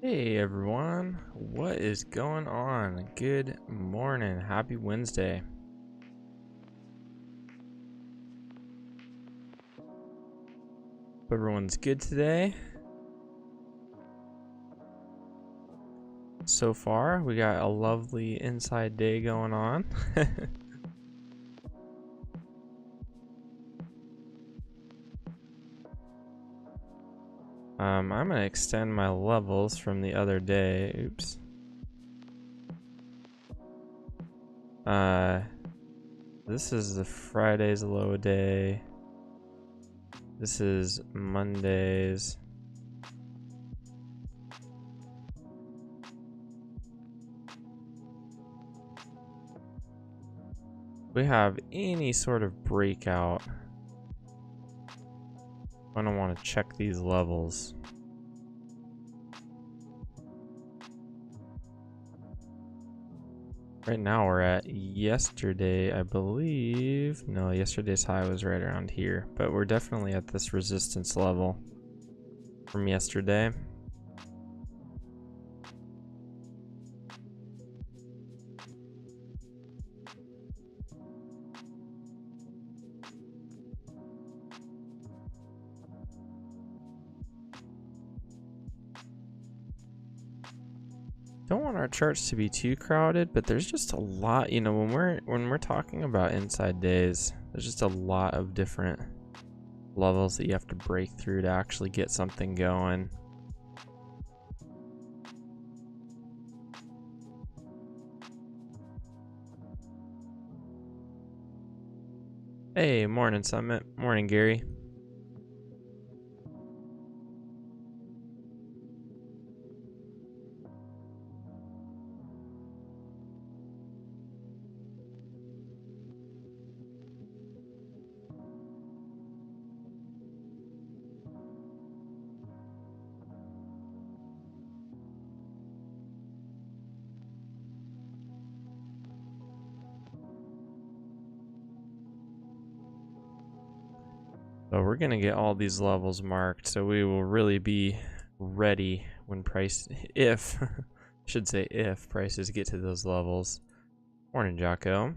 Hey everyone, what is going on? Good morning, happy Wednesday. Hope everyone's good today. So far, we got a lovely inside day going on. I'm gonna extend my levels from the other day. Oops. This is the Friday's low day. This is Monday's. We have any sort of breakout. I don't want to check these levels. Right now we're at yesterday, I believe. No, yesterday's high was right around here, but we're definitely at this resistance level from yesterday. Don't want our charts to be too crowded, but there's just a lot, you know, when we're talking about inside days, there's just a lot of different levels that you have to break through to actually get something going. Hey, morning Summit. Morning Gary. So we're gonna get all these levels marked, so we will really be ready when if should say if prices get to those levels. Morning, Jocko.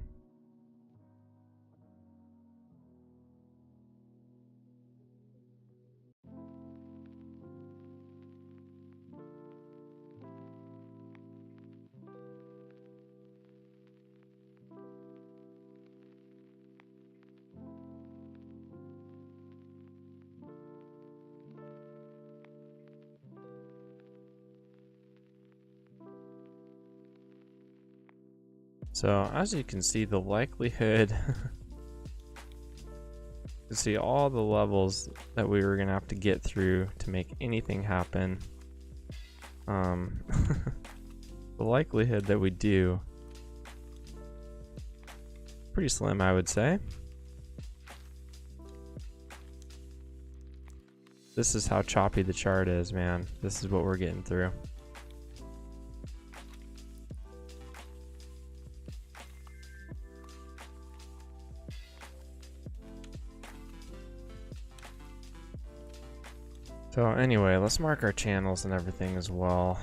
So as you can see, the likelihood to see all the levels that we were gonna have to get through to make anything happen. The likelihood that we do, pretty slim, I would say. This is how choppy the chart is, man. This is what we're getting through. So anyway, let's mark our channels and everything as well.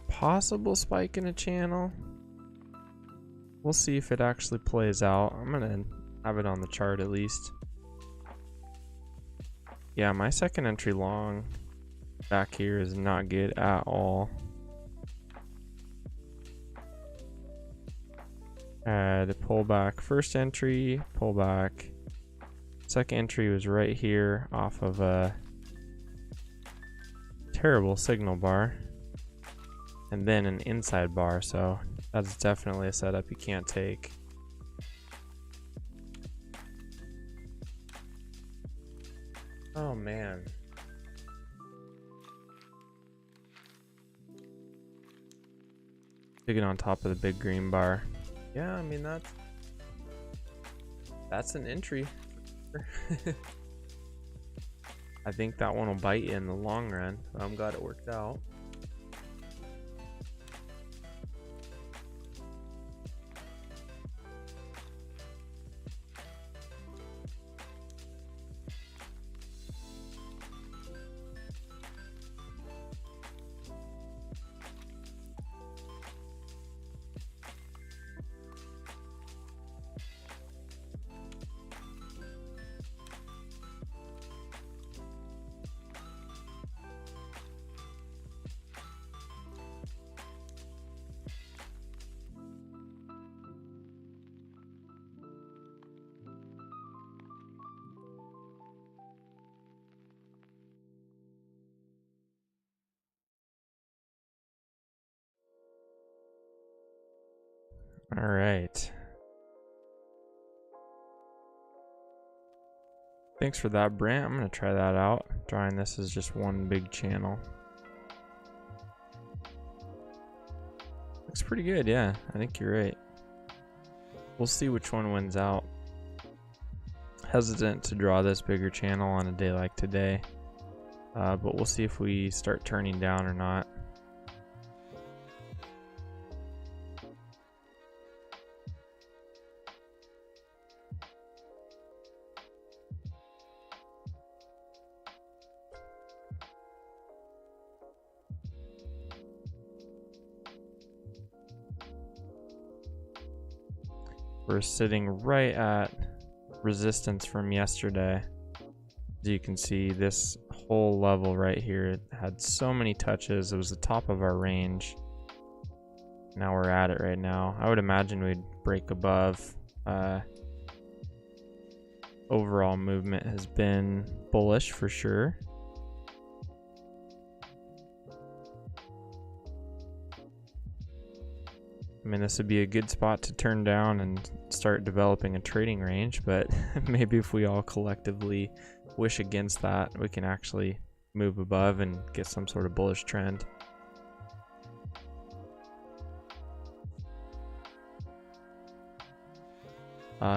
Possible spike in a channel. We'll see if it actually plays out. I'm gonna have it on the chart at least. Yeah, my second entry long back here is not good at all. Had a pullback first entry, pullback. Second entry was right here off of a terrible signal bar. And then an inside bar, so that's definitely a setup you can't take. Oh man. Dig it on top of the big green bar. Yeah, I mean That's an entry. I think that one will bite you in the long run. I'm glad it worked out. All right. Thanks for that, Brent. I'm going to try that out. Drawing this as just one big channel. Looks pretty good, yeah. I think you're right. We'll see which one wins out. Hesitant to draw this bigger channel on a day like today. But we'll see if we start turning down or not. We're sitting right at resistance from yesterday. As you can see, this whole level right here had so many touches. It was the top of our range. Now we're at it right now. I would imagine we'd break above. Overall movement has been bullish for sure. I mean, this would be a good spot to turn down and start developing a trading range, but maybe if we all collectively wish against that, we can actually move above and get some sort of bullish trend.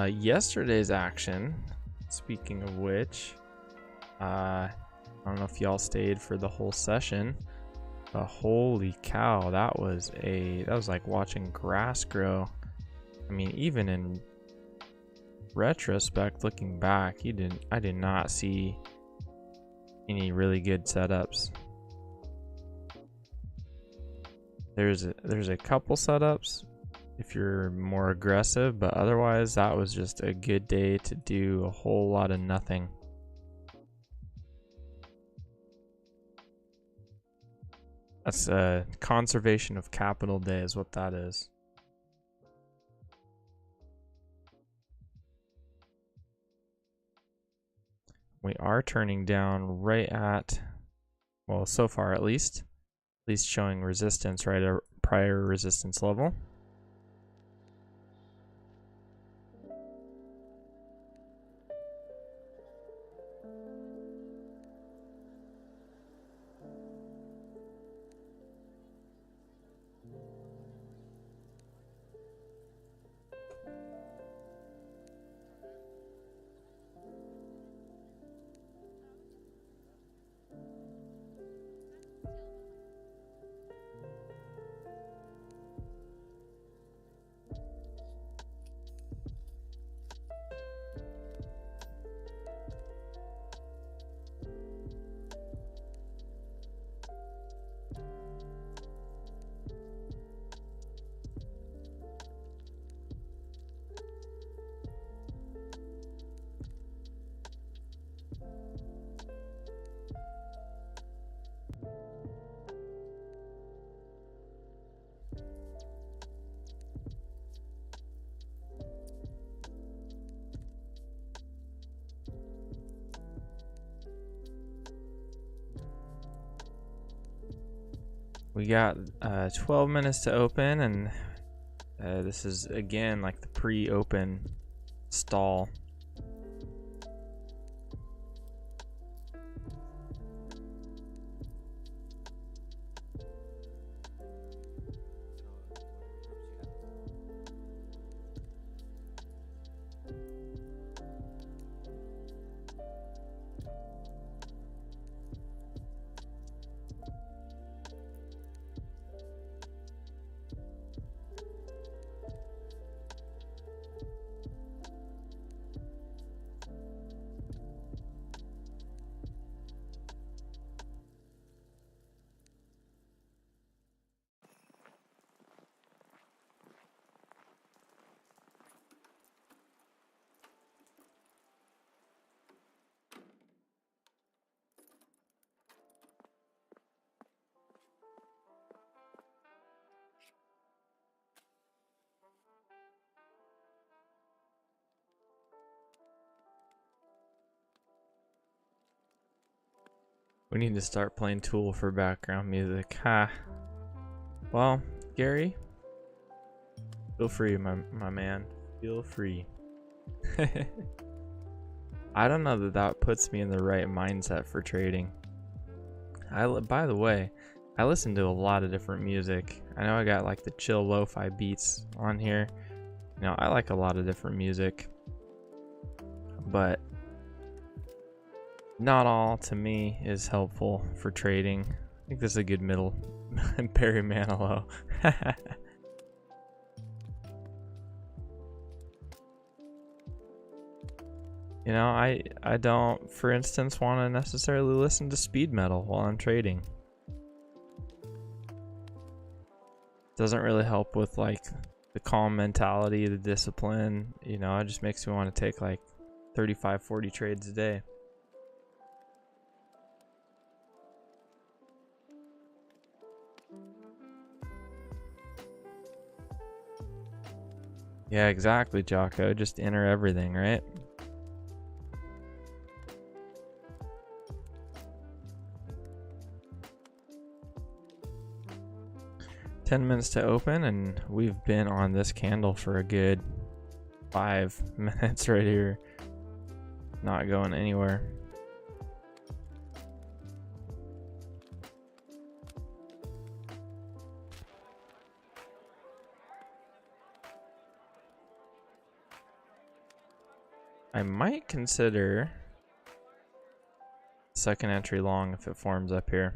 Yesterday's action, speaking of which, I don't know if y'all stayed for the whole session. Holy cow, that was like watching grass grow. I mean, even in retrospect, looking back, I did not see any really good setups. There's a couple setups if you're more aggressive, but otherwise that was just a good day to do a whole lot of nothing. That's a conservation of capital day is what that is. We are turning down right at, well, so far at least showing resistance right at prior resistance level. We got 12 minutes to open, and this is again like the pre-open stall. We need to start playing Tool for background music. Ha. Well, Gary, feel free, my man. Feel free. I don't know that puts me in the right mindset for trading. By the way, I listen to a lot of different music. I know I got like the chill lo-fi beats on here. You know, I like a lot of different music, but not all to me is helpful for trading. I think this is a good middle. Barry Manilow. You know, I don't, for instance, want to necessarily listen to speed metal while I'm trading. Doesn't really help with like the calm mentality, the discipline. You know, it just makes me want to take like 35, 40 trades a day. Yeah, exactly, Jocko. Just enter everything, right? $10 to open, and we've been on this candle for a good 5 minutes right here. Not going anywhere. I might consider second entry long if it forms up here.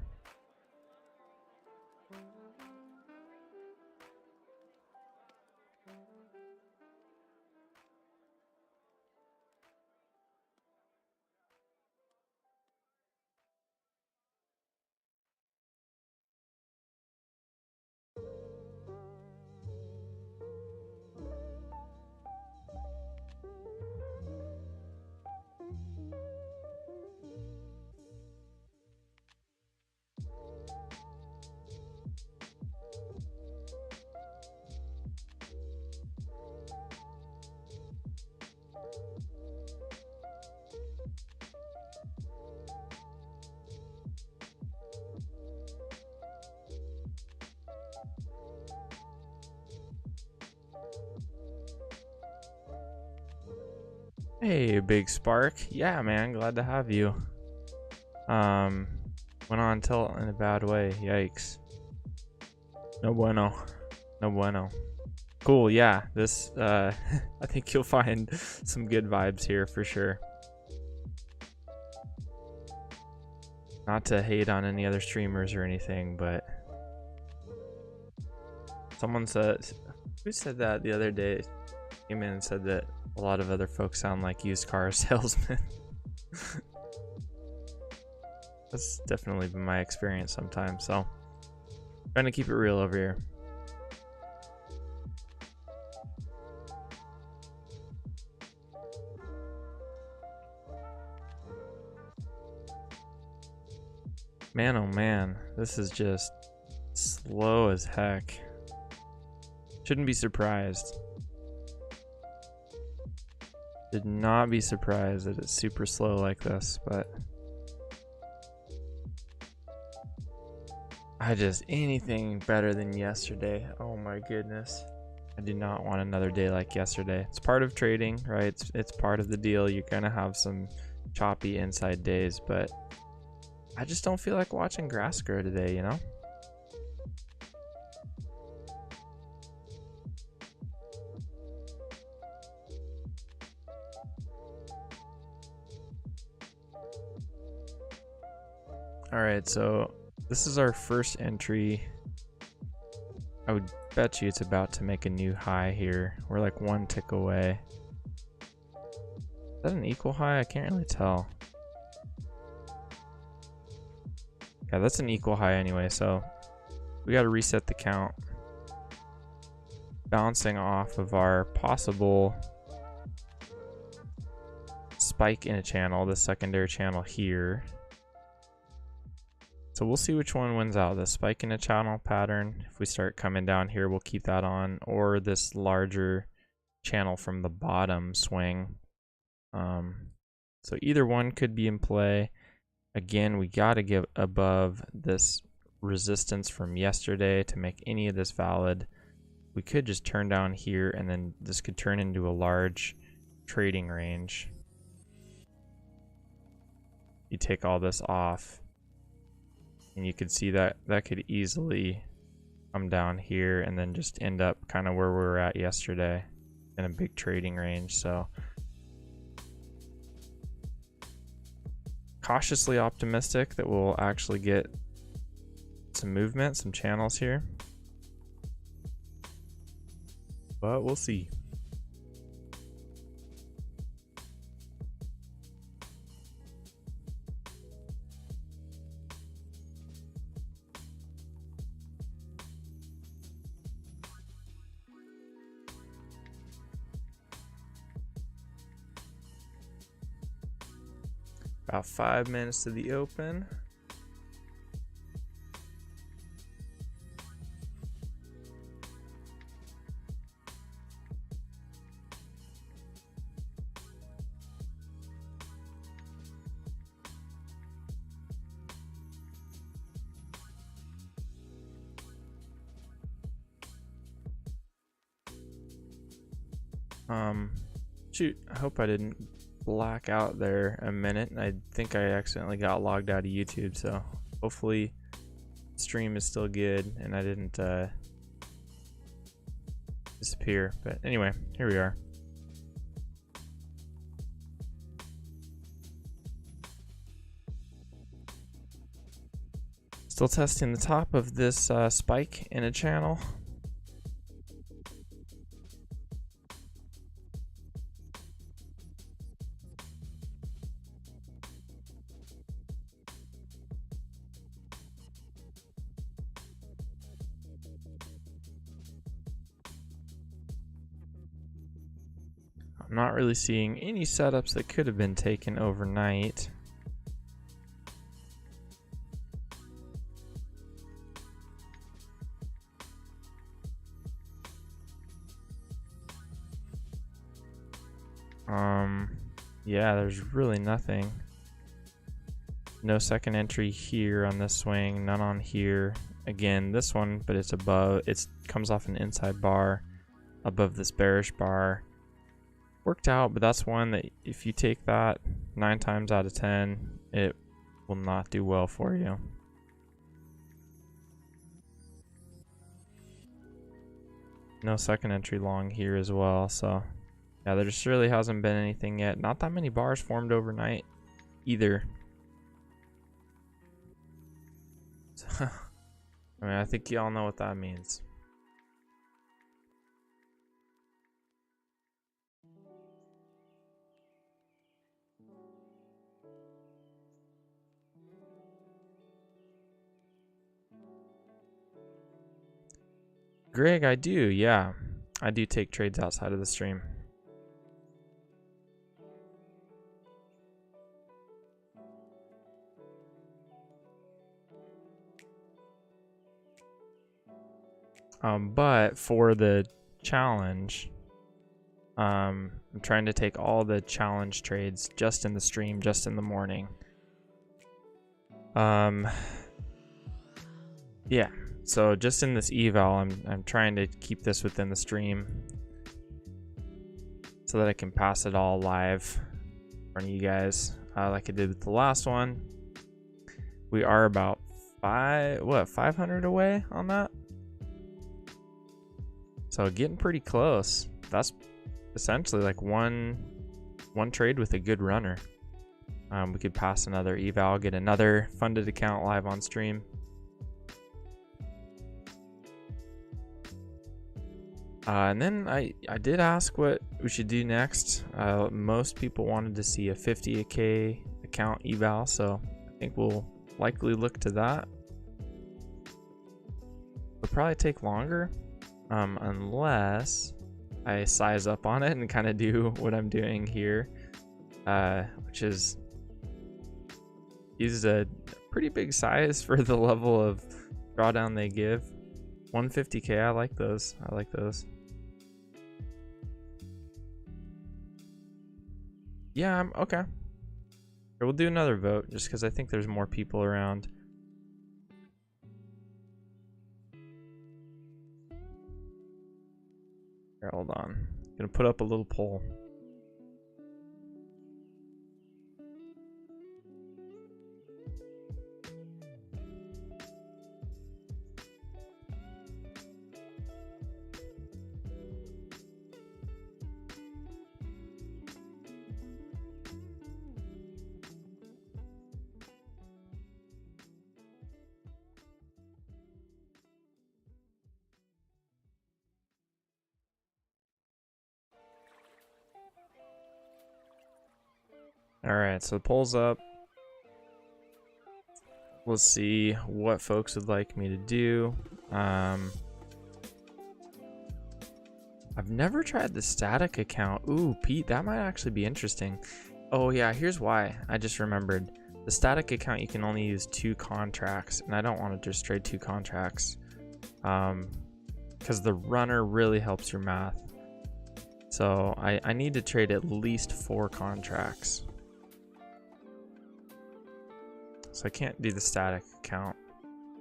Hey, Big Spark. Yeah, man, glad to have you. Went on tilt in a bad way. Yikes. No bueno. No bueno. Cool, yeah. This, I think you'll find some good vibes here for sure. Not to hate on any other streamers or anything, but someone said, who said that the other day? Came in and said that a lot of other folks sound like used car salesmen. That's definitely been my experience sometimes, so trying to keep it real over here. Man, oh man, this is just slow as heck. Shouldn't be surprised. Should not be surprised that it's super slow like this, but anything better than yesterday. Oh my goodness. I do not want another day like yesterday. It's part of trading, right? It's part of the deal. You're gonna have some choppy inside days, but I just don't feel like watching grass grow today, you know? All right, so this is our first entry. I would bet you it's about to make a new high here. We're like one tick away. Is that an equal high? I can't really tell. Yeah, that's an equal high anyway, so we got to reset the count. Bouncing off of our possible spike in a channel, the secondary channel here. So we'll see which one wins out, the spike in a channel pattern. If we start coming down here, we'll keep that on, or this larger channel from the bottom swing. So either one could be in play. Again, we got to get above this resistance from yesterday to make any of this valid. We could just turn down here, and then this could turn into a large trading range. You take all this off, and you could see that that could easily come down here and then just end up kind of where we were at yesterday in a big trading range. So cautiously optimistic that we'll actually get some movement, some channels here, but we'll see. About 5 minutes to the open. Shoot, I hope I didn't black out there a minute. I think I accidentally got logged out of YouTube, so hopefully the stream is still good and I didn't disappear. But anyway, here we are. Still testing the top of this spike in a channel. I'm not really seeing any setups that could have been taken overnight. Yeah, there's really nothing. No second entry here on this swing, none on here. Again, this one, but it's above, it comes off an inside bar above this bearish bar. Worked out, but that's one that if you take that 9 times out of 10, it will not do well for you. No second entry long here as well, so yeah, there just really hasn't been anything yet. Not that many bars formed overnight either. I mean, I think y'all know what that means. Greg, I do, yeah. I do take trades outside of the stream. But for the challenge, I'm trying to take all the challenge trades just in the stream, just in the morning. Yeah, so just in this eval, I'm trying to keep this within the stream so that I can pass it all live in front of you guys, like I did with the last one. We are about 500 away on that. So getting pretty close. That's essentially like one trade with a good runner. We could pass another eval, get another funded account live on stream. And then I did ask what we should do next. Most people wanted to see a 50K account eval, so I think we'll likely look to that. It'll probably take longer, unless I size up on it and kind of do what I'm doing here, which is use a pretty big size for the level of drawdown they give. 150K, I like those. I like those. Yeah, I'm okay. We'll do another vote just because I think there's more people around. Here, hold on. I'm gonna put up a little poll. Alright, so the poll's up. We'll see what folks would like me to do. I've never tried the static account. Ooh, Pete, that might actually be interesting. Oh yeah, here's why. I just remembered. The static account, you can only use 2 contracts, and I don't want to just trade 2 contracts. Because the runner really helps your math. So I need to trade at least 4 contracts. So I can't do the static account.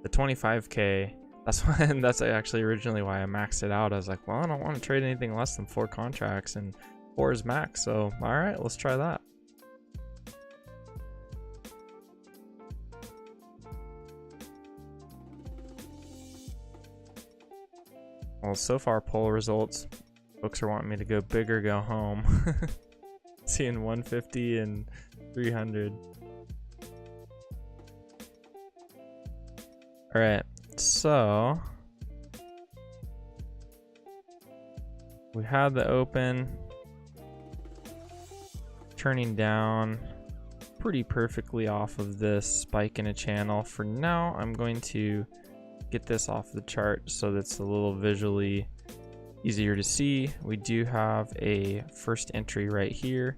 The 25k, that's actually originally why I maxed it out. I was like, well, I don't want to trade anything less than 4 contracts, and 4 is max. So all right, let's try that. Well, so far poll results, folks are wanting me to go big or go home. Seeing 150 and 300. All right, so we had the open, turning down pretty perfectly off of this spike in a channel. For now, I'm going to get this off the chart so that's a little visually easier to see. We do have a first entry right here,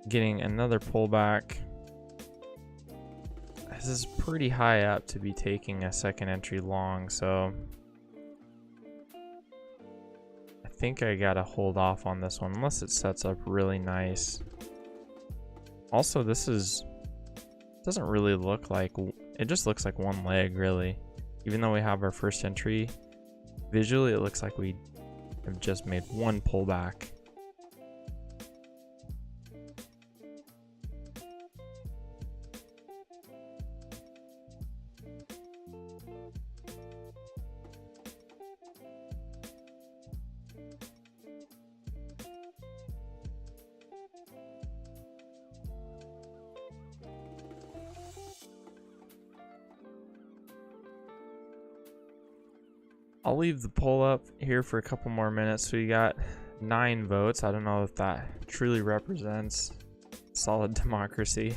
getting another pullback. This is pretty high up to be taking a second entry long, so I think I gotta hold off on this one unless it sets up really nice. Also, this doesn't really look like, it just looks like one leg really. Even though we have our first entry, visually it looks like we have just made one pullback. I'll leave the poll up here for a couple more minutes. So we got 9 votes. I don't know if that truly represents solid democracy.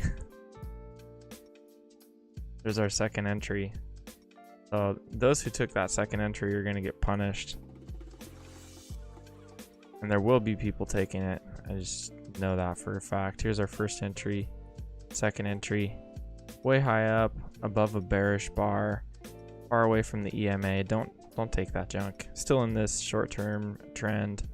There's our second entry. So those who took that second entry are going to get punished. And there will be people taking it. I just know that for a fact. Here's our first entry, second entry. Way high up, above a bearish bar, far away from the EMA. Don't take that junk. Still in this short-term trend.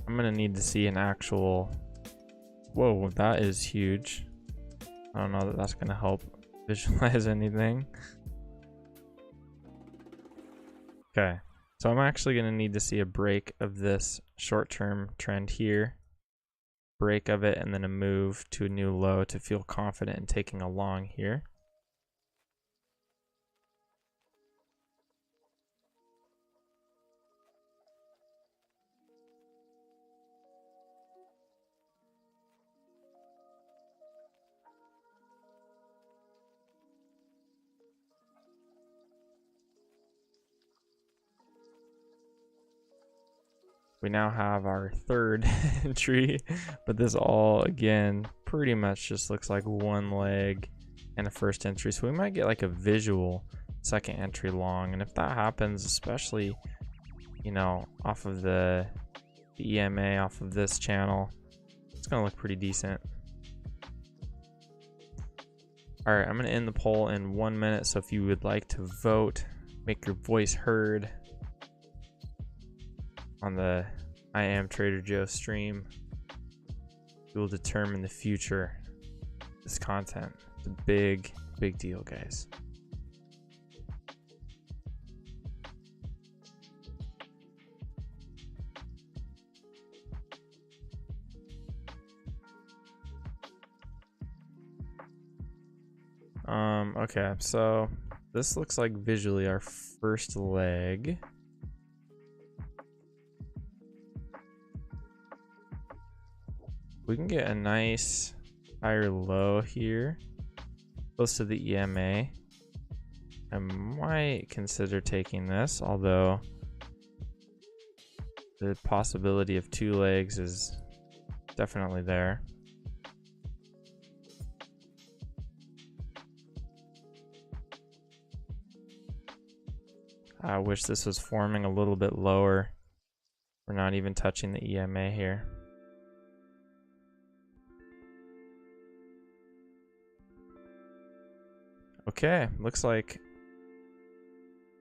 I'm gonna need to see an actual, whoa, that is huge. I don't know that that's gonna help visualize anything. Okay, so I'm actually going to need to see a break of this short-term trend here, break of it, and then a move to a new low to feel confident in taking a long here. We now have our third entry, but this all, again, pretty much just looks like one leg and a first entry. So we might get like a visual second entry long. And if that happens, especially, you know, off of the the EMA off of this channel. It's gonna look pretty decent. All right, I'm gonna end the poll in 1 minute. So if you would like to vote, make your voice heard on the I Am Trader Joe stream, we will determine the future of this content. It's a big deal, guys. Okay, so this looks like visually our first leg. We can get a nice higher low here, close to the EMA. I might consider taking this, although the possibility of 2 legs is definitely there. I wish this was forming a little bit lower. We're not even touching the EMA here. Okay, looks like,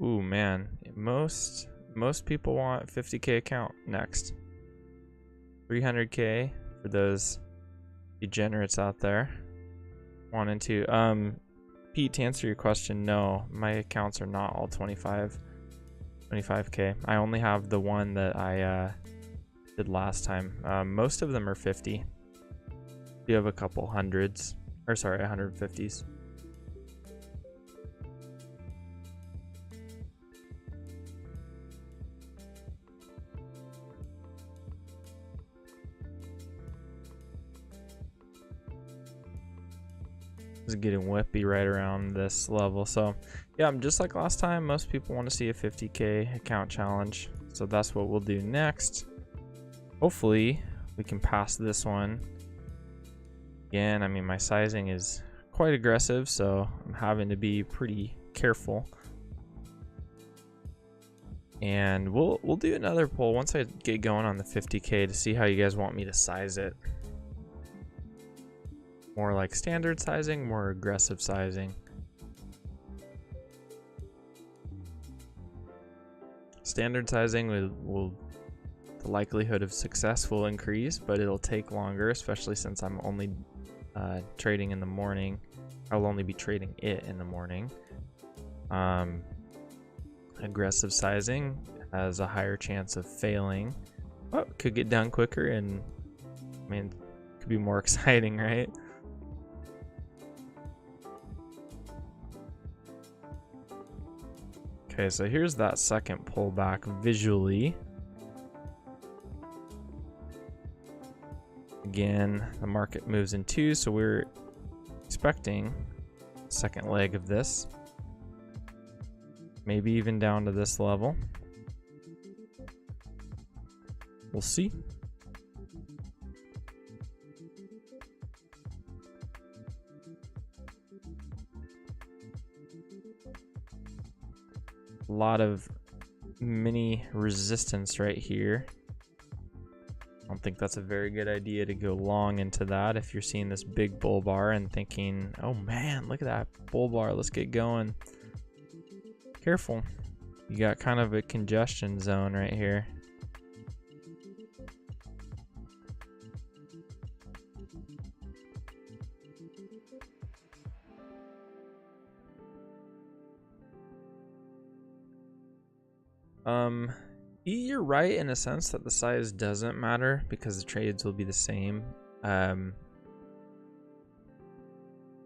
ooh man, most people want 50K account next. 300K for those degenerates out there wanting to. Pete, to answer your question, no, my accounts are not all 25K. I only have the one that I did last time. Most of them are 50. You have a couple hundreds, or sorry, 150s. Is getting whippy right around this level. So yeah, I'm just like last time. Most people want to see a 50K account challenge, so that's what we'll do next. Hopefully we can pass this one. Again, I mean, my sizing is quite aggressive, so I'm having to be pretty careful. And we'll do another poll once I get going on the 50K to see how you guys want me to size it. More like standard sizing, more aggressive sizing. Standard sizing will the likelihood of success will increase, but it'll take longer, especially since I'm only trading in the morning. I'll only be trading it in the morning. Aggressive sizing has a higher chance of failing. Oh, could get done quicker, and I mean, could be more exciting, right? Okay, so here's that second pullback visually. Again, the market moves in 2, so we're expecting the second leg of this. Maybe even down to this level. We'll see. A lot of mini resistance right here. I don't think that's a very good idea to go long into that if you're seeing this big bull bar and thinking, oh man, look at that bull bar, let's get going. Careful, you got kind of a congestion zone right here. You're right in a sense that the size doesn't matter because the trades will be the same. It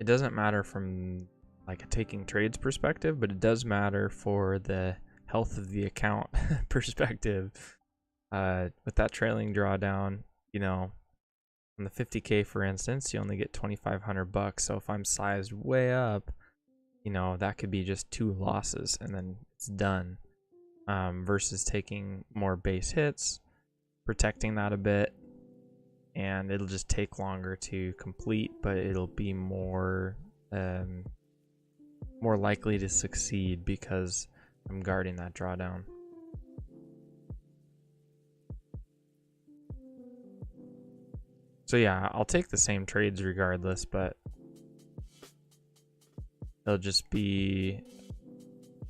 doesn't matter from like a taking trades perspective, but it does matter for the health of the account perspective. With that trailing drawdown, you know, on the 50K for instance, you only get 2,500 bucks. So if I'm sized way up, you know, that could be just 2 losses and then it's done. Versus taking more base hits, protecting that a bit, and it'll just take longer to complete, but it'll be more likely to succeed because I'm guarding that drawdown. So yeah, I'll take the same trades regardless, but they'll just be,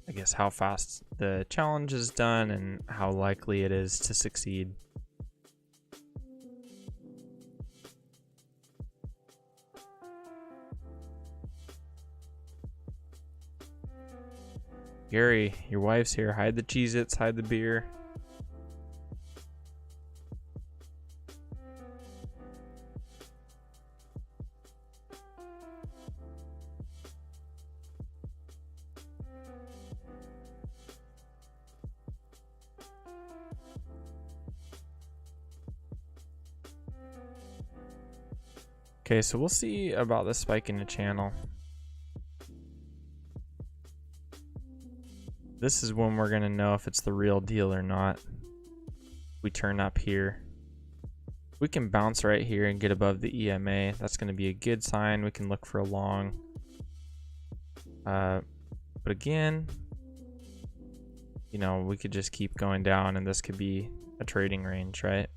I guess, how fast the challenge is done and how likely it is to succeed. Gary, your wife's here. Hide the Cheez-Its, hide the beer. Okay, so we'll see about the spike in the channel. This is when we're gonna know if it's the real deal or not. We turn up here. We can bounce right here and get above the EMA. That's gonna be a good sign. We can look for a long. But again, you know, we could just keep going down and this could be a trading range, right?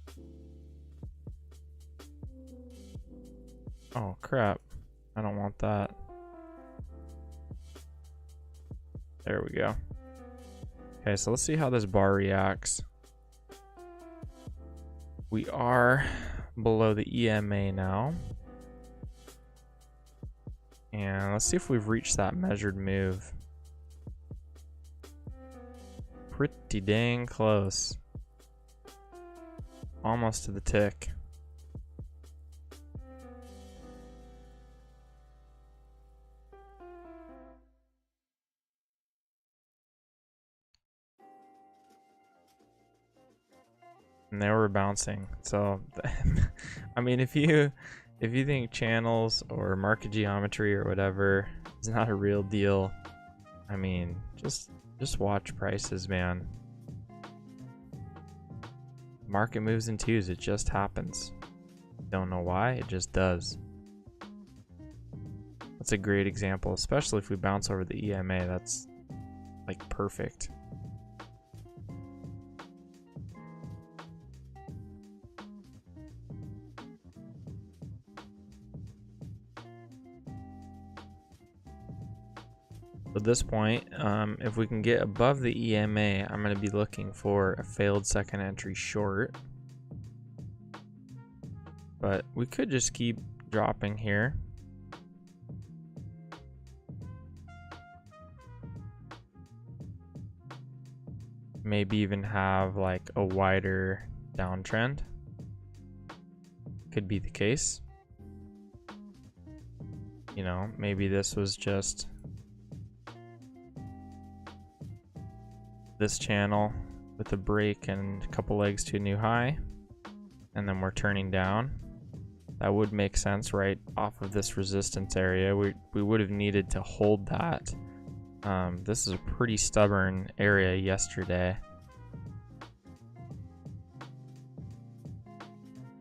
Oh crap, I don't want that. There we go. Okay, so let's see how this bar reacts. We are below the EMA now. And let's see if we've reached that measured move. Pretty dang close. Almost to the tick. And they were bouncing. So I mean, if you think channels or market geometry or whatever is not a real deal, I mean, just watch prices, man. Market moves in twos, it just happens. Don't know why, it just does. That's a great example, especially if we bounce over the EMA. That's like perfect. At this point, if we can get above the EMA, I'm going to be looking for a failed second entry short. But we could just keep dropping here. Maybe even have like a wider downtrend. Could be the case. You know, maybe this was just this channel with a break and a couple legs to a new high, and then we're turning down. That would make sense right off of this resistance area. We would have needed to hold that. This is a pretty stubborn area yesterday.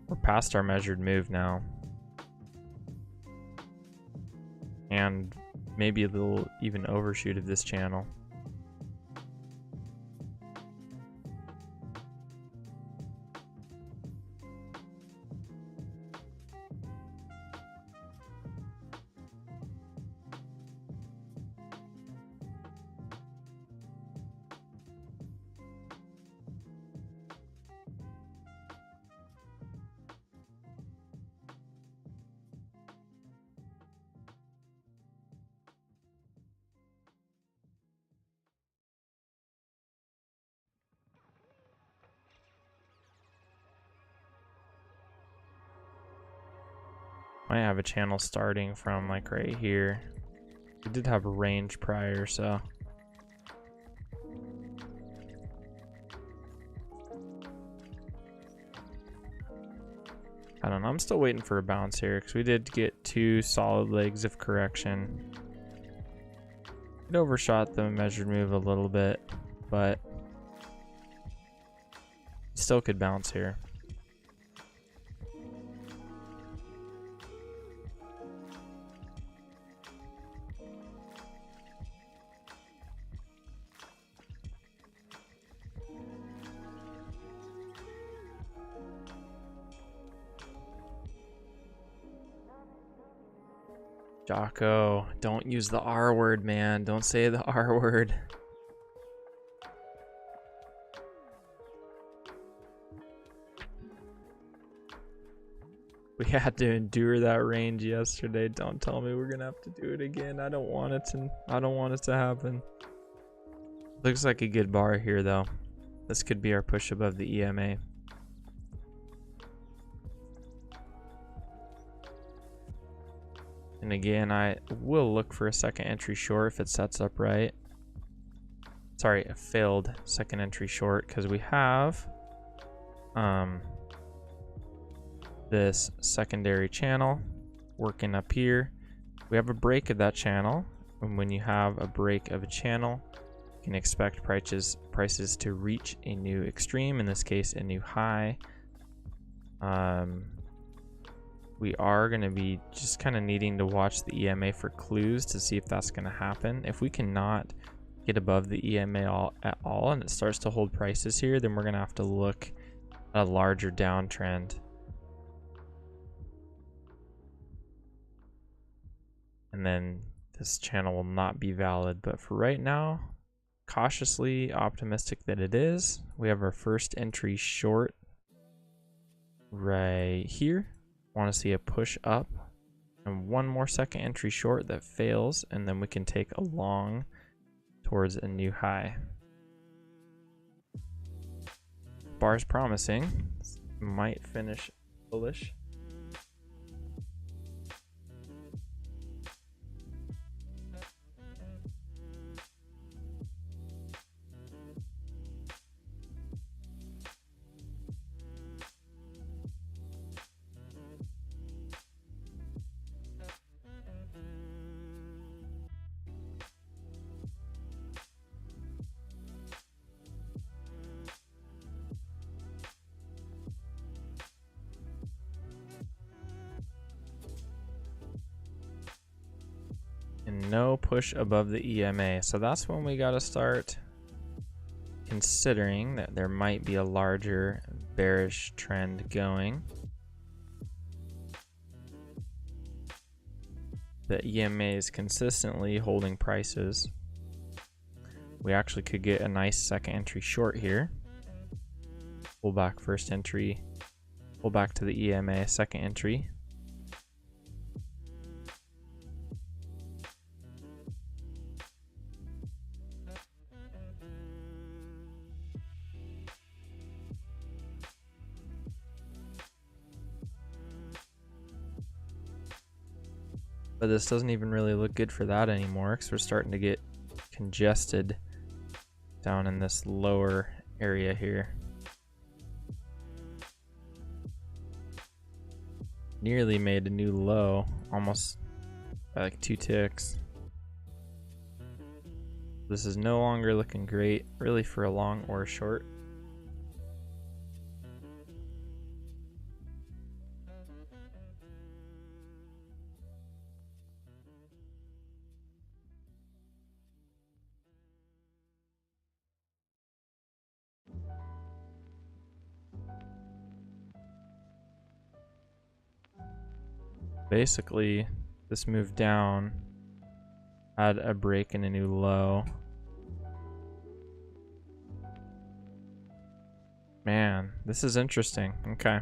We're past our measured move now. And maybe a little even overshoot of this channel. Might have a channel starting from like right here. We did have a range prior, so. I don't know, I'm still waiting for a bounce here because we did get 2 solid legs of correction. It overshot the measured move a little bit, but still could bounce here. Jocko, don't use the R word, man. Don't say the R word. We had to endure that range yesterday. Don't tell me we're gonna have to do it again. I don't want it to happen. Looks like a good bar here though. This could be our push above the EMA. And again, I will look for a second entry short if it sets up right. Sorry, a failed second entry short, because we have this secondary channel working up here. We have a break of that channel, and when you have a break of a channel, you can expect prices to reach a new extreme, in this case a new high. We are going to be just kind of needing to watch the EMA for clues to see if that's going to happen. If we cannot get above the EMA at all and it starts to hold prices here, then we're going to have to look at a larger downtrend. And then this channel will not be valid. But for right now, cautiously optimistic that it is. We have our first entry short right here. Want to see a push up and one more second entry short that fails, and then we can take a long towards a new high. Bar's promising. Might finish bullish. And no push above the EMA. So that's when we got to start considering that there might be a larger bearish trend going. The EMA is consistently holding prices. We actually could get a nice second entry short here. Pull back first entry, pull back to the EMA, second entry. But this doesn't even really look good for that anymore because we're starting to get congested down in this lower area here. Nearly made a new low, almost by like 2 ticks. This is no longer looking great, really, for a long or a short. Basically, this move down had a break and a new low. Man, this is interesting. Okay.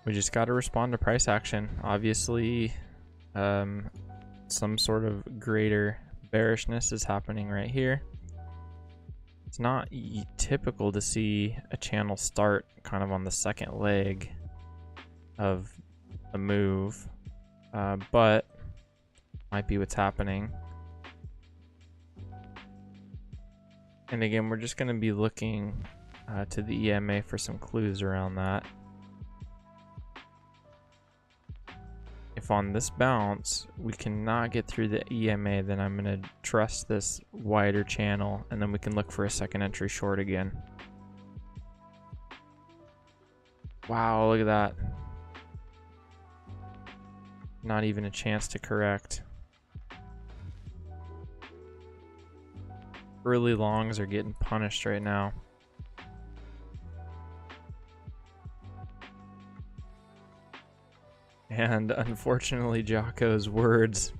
We just got to respond to price action. Obviously, some sort of greater bearishness is happening right here. It's not typical to see a channel start kind of on the second leg of a move, but might be what's happening. And again, we're just going to be looking to the EMA for some clues around that. if on this bounce we cannot get through the EMA, then I'm going to trust this wider channel, and then we can look for a second entry short again. Wow, look at that. Not even a chance to correct. Early longs are getting punished right now. And unfortunately, Jocko's words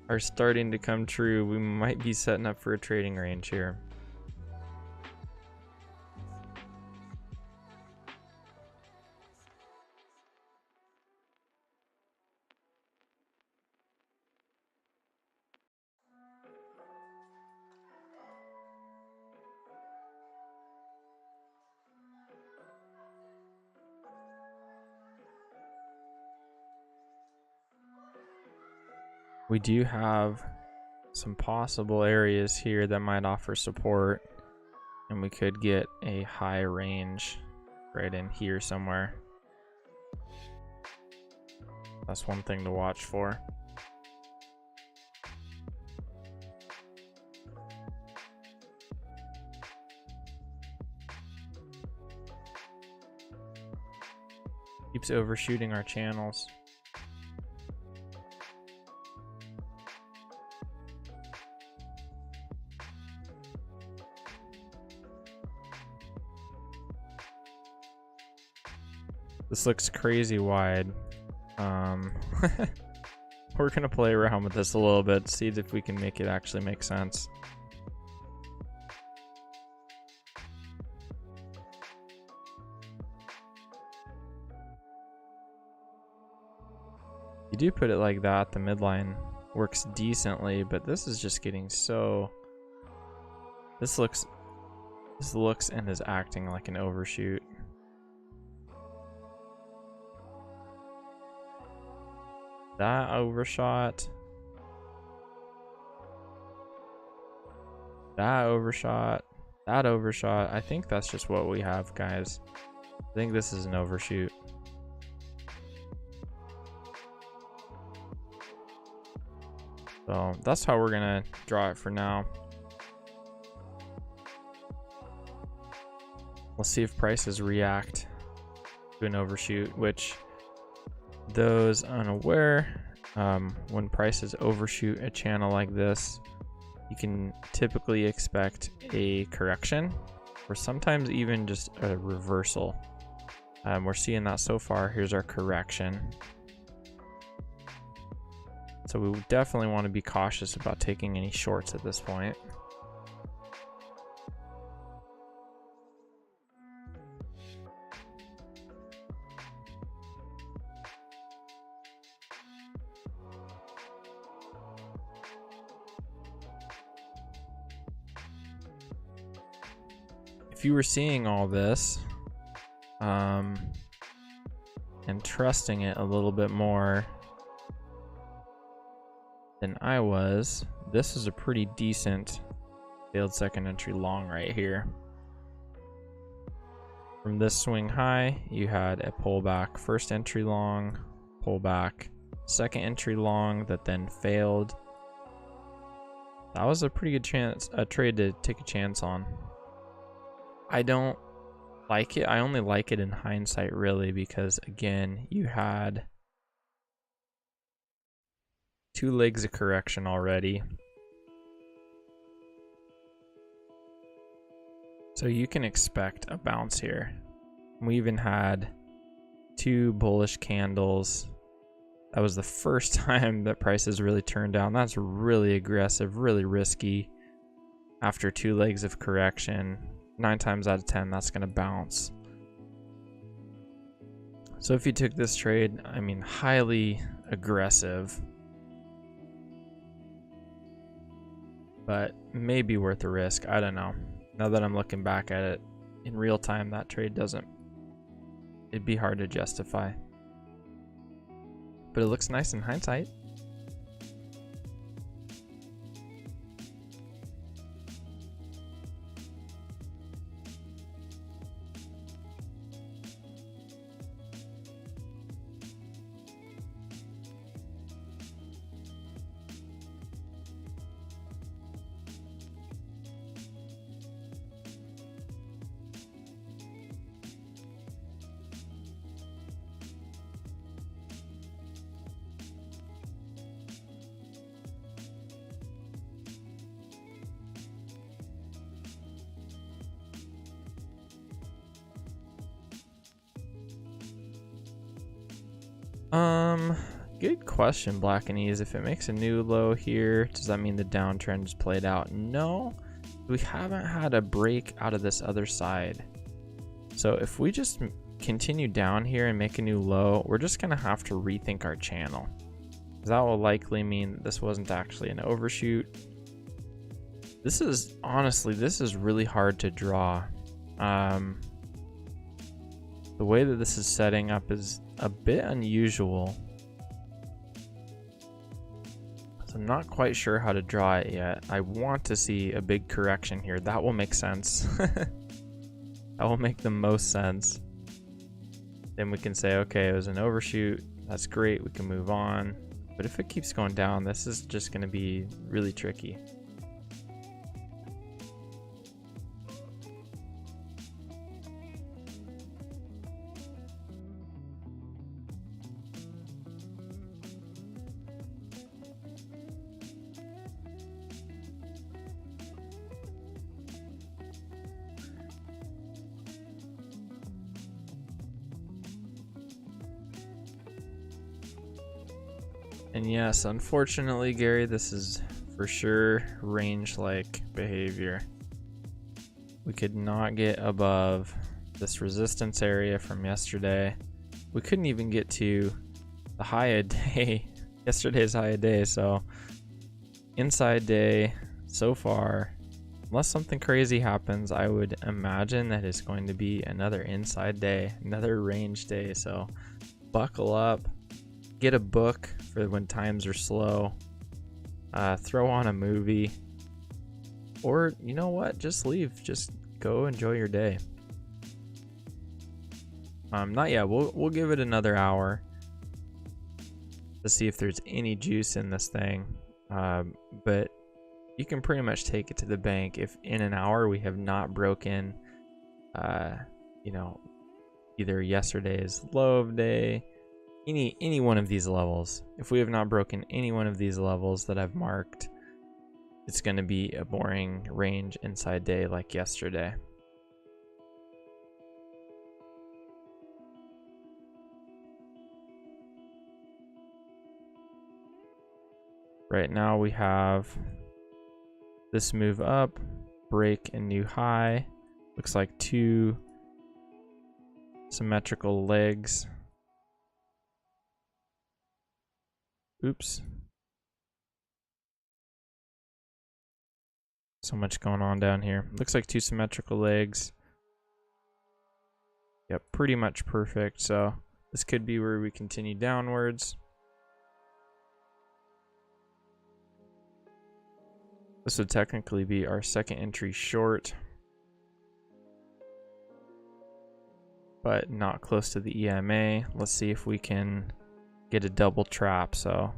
are starting to come true. We might be setting up for a trading range here. We do have some possible areas here that might offer support, and we could get a high range right in here somewhere. That's one thing to watch for. Keeps overshooting our channels. This looks crazy wide. We're gonna play around with this a little bit, see if we can make it actually make sense. You do put it like that, the midline works decently, but this is just getting so... This looks and is acting like an overshoot. That overshot. That overshot. That overshot. I think that's just what we have, guys. I think this is an overshoot. So that's how we're gonna draw it for now. We'll see if prices react to an overshoot, which those unaware, when prices overshoot a channel like this, you can typically expect a correction or sometimes even just a reversal. We're seeing that so far. Here's our correction. So we definitely want to be cautious about taking any shorts at this point. If you were seeing all this and trusting it a little bit more than I was, this is a pretty decent failed second entry long right here. From this swing high, you had a pullback first entry long, pullback second entry long that then failed. That was a pretty good chance, a trade to take a chance on. I don't like it. I only like it in hindsight, really, because again, you had 2 legs of correction already. So you can expect a bounce here. We even had 2 bullish candles. That was the first time that prices really turned down. That's really aggressive, really risky. After 2 legs of correction, 9 times out of 10, that's going to bounce. So if you took this trade, I mean, highly aggressive, but maybe worth the risk. I don't know. Now that I'm looking back at it in real time, that trade it'd be hard to justify. But it looks nice in hindsight. Good question, Black and Ease. If it makes a new low here, does that mean the downtrend is played out? No, we haven't had a break out of this other side. So if we just continue down here and make a new low, we're just gonna have to rethink our channel. That will likely mean that this wasn't actually an overshoot. This is, honestly, this is really hard to draw. The way that this is setting up is a bit unusual. So I'm not quite sure how to draw it yet. I want to see a big correction here. That will make sense. That will make the most sense. Then we can say, okay, it was an overshoot. That's great. We can move on. But if it keeps going down, this is just going to be really tricky. And yes, unfortunately, Gary, this is for sure range-like behavior. We could not get above this resistance area from yesterday. We couldn't even get to the high a day, yesterday's high a day. So inside day so far, unless something crazy happens, I would imagine that it's going to be another inside day, another range day. So buckle up. Get a book for when times are slow, throw on a movie, or you know what, just leave, just go enjoy your day. Not yet. We'll give it another hour to see if there's any juice in this thing, but you can pretty much take it to the bank if in an hour we have not broken you know, either yesterday's low of day, any one of these levels. If we have not broken any one of these levels that I've marked, it's going to be a boring range inside day like yesterday. Right now we have this move up, break a new high. Looks like two symmetrical legs. Oops. So much going on down here. Looks like two symmetrical legs. Yep, pretty much perfect. So this could be where we continue downwards. This would technically be our second entry short, but not close to the EMA. Let's see if we can get a double trap. So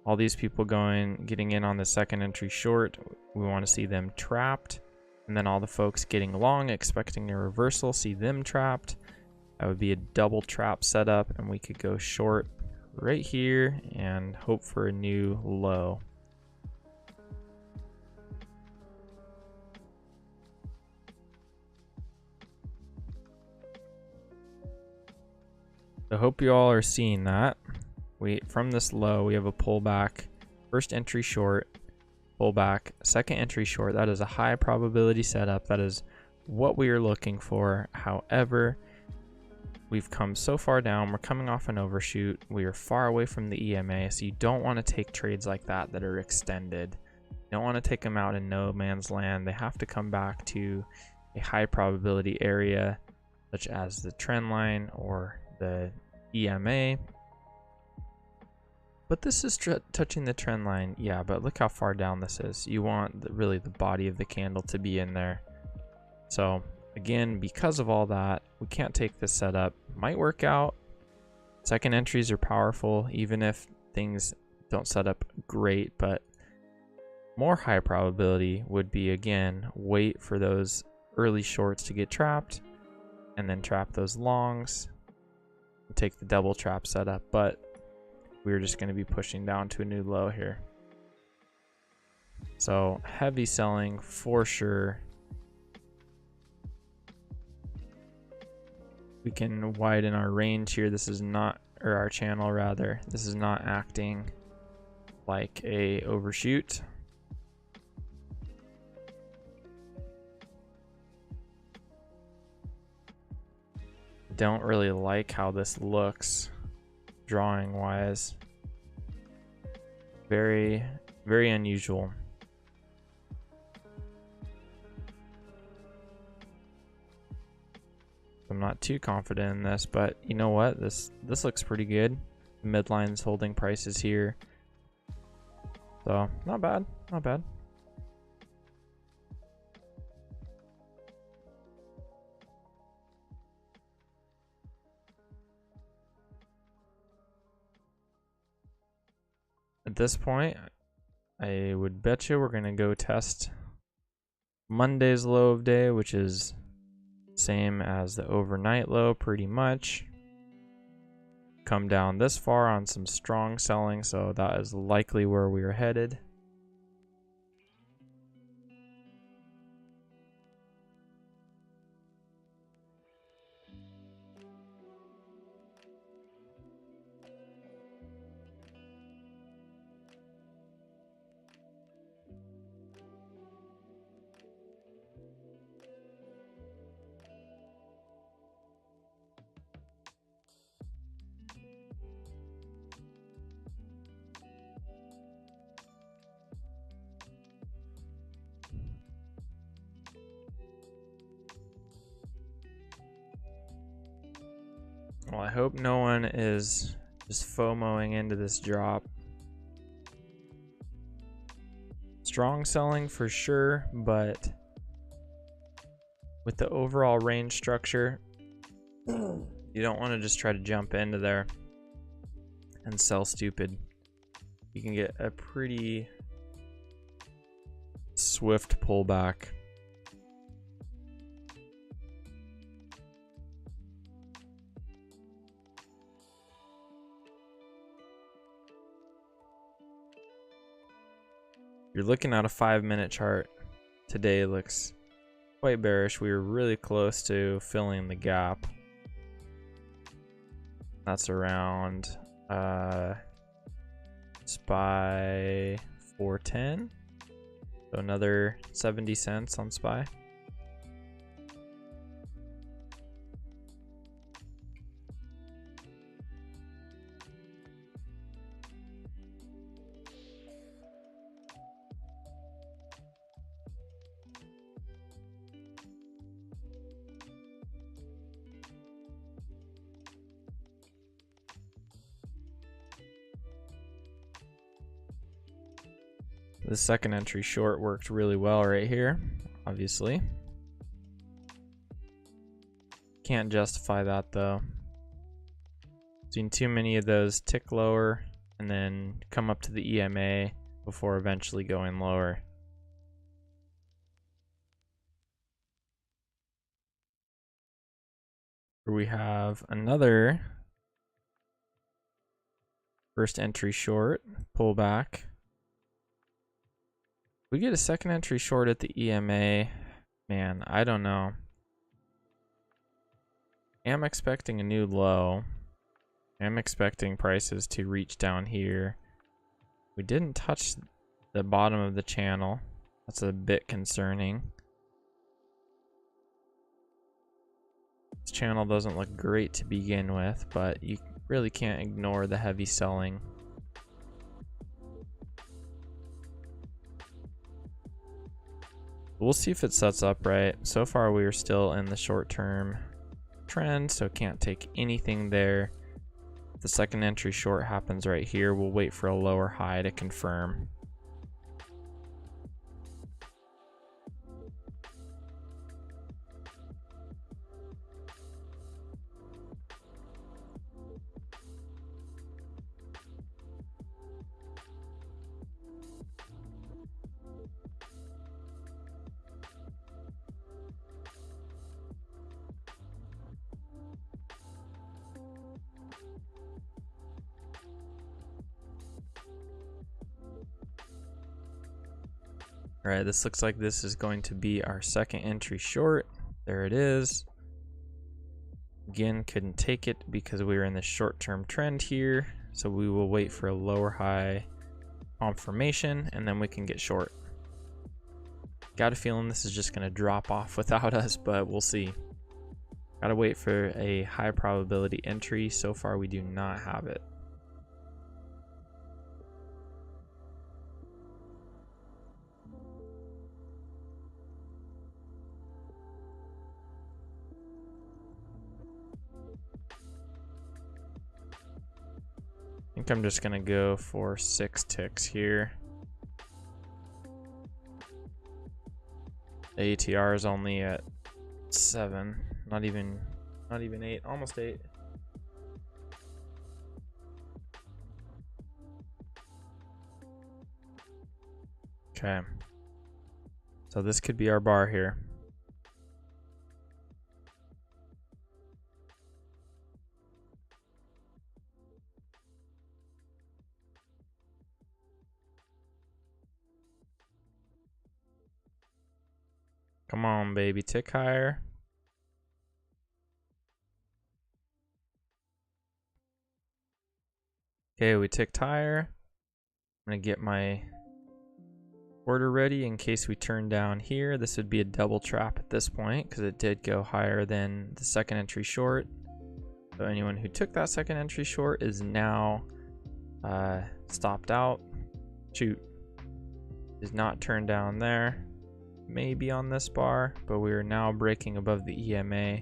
all these people getting in on the second entry short, we want to see them trapped, and then all the folks getting long expecting a reversal, see them trapped. That would be a double trap setup, and we could go short right here and hope for a new low. I hope you all are seeing that. From this low, we have a pullback, first entry short, pullback, second entry short. That is a high probability setup. That is what we are looking for. However, we've come so far down. We're coming off an overshoot. We are far away from the EMA, so you don't want to take trades like that that are extended. You don't want to take them out in no man's land. They have to come back to a high probability area, such as the trend line or the EMA. But this is touching the trend line. Yeah, but look how far down this is. You want really the body of the candle to be in there. So again, because of all that, we can't take this setup. Might work out. Second entries are powerful, even if things don't set up great, but more high probability would be, again, wait for those early shorts to get trapped and then trap those longs. Take the double trap setup, but we're just going to be pushing down to a new low here. So heavy selling for sure. We can widen our range here. This is not or our channel rather. This is not acting like a overshoot. Don't really like how this looks drawing wise. Very, very unusual. I'm not too confident in this, but you know what? This looks pretty good. The midline's holding prices here. So not bad, not bad. At this point, I would bet you we're gonna go test Monday's low of day, which is same as the overnight low pretty much. Come down this far on some strong selling, so that is likely where we are headed. Well, I hope no one is just FOMOing into this drop. Strong selling for sure, but with the overall range structure, you don't want to just try to jump into there and sell stupid. You can get a pretty swift pullback. You're looking at a 5-minute chart. Today looks quite bearish. We were really close to filling the gap. That's around SPY 410. So another 70 cents on SPY. The second entry short worked really well right here, obviously. Can't justify that though. Seen too many of those tick lower and then come up to the EMA before eventually going lower. We have another first entry short pullback. We get a second entry short at the EMA. Man, I don't know. I'm expecting a new low. I'm expecting prices to reach down here. We didn't touch the bottom of the channel. That's a bit concerning. This channel doesn't look great to begin with, but you really can't ignore the heavy selling. We'll see if it sets up right. So far we are still in the short-term trend, so can't take anything there. If the second entry short happens right here, we'll wait for a lower high to confirm. All right, this looks like this is going to be our second entry short. There it is. Again, couldn't take it because we were in the short-term trend here. So we will wait for a lower high confirmation and then we can get short. Got a feeling this is just going to drop off without us, but we'll see. Gotta wait for a high probability entry. So far, we do not have it. I think I'm just gonna go for 6 ticks here. The ATR is only at 7, not even 8, almost 8. Okay. So this could be our bar here. Come on, baby, tick higher. Okay, we ticked higher. I'm gonna get my order ready in case we turn down here. This would be a double trap at this point because it did go higher than the second entry short. So anyone who took that second entry short is now stopped out. Shoot, is not turned down there. Maybe on this bar, but we are now breaking above the EMA.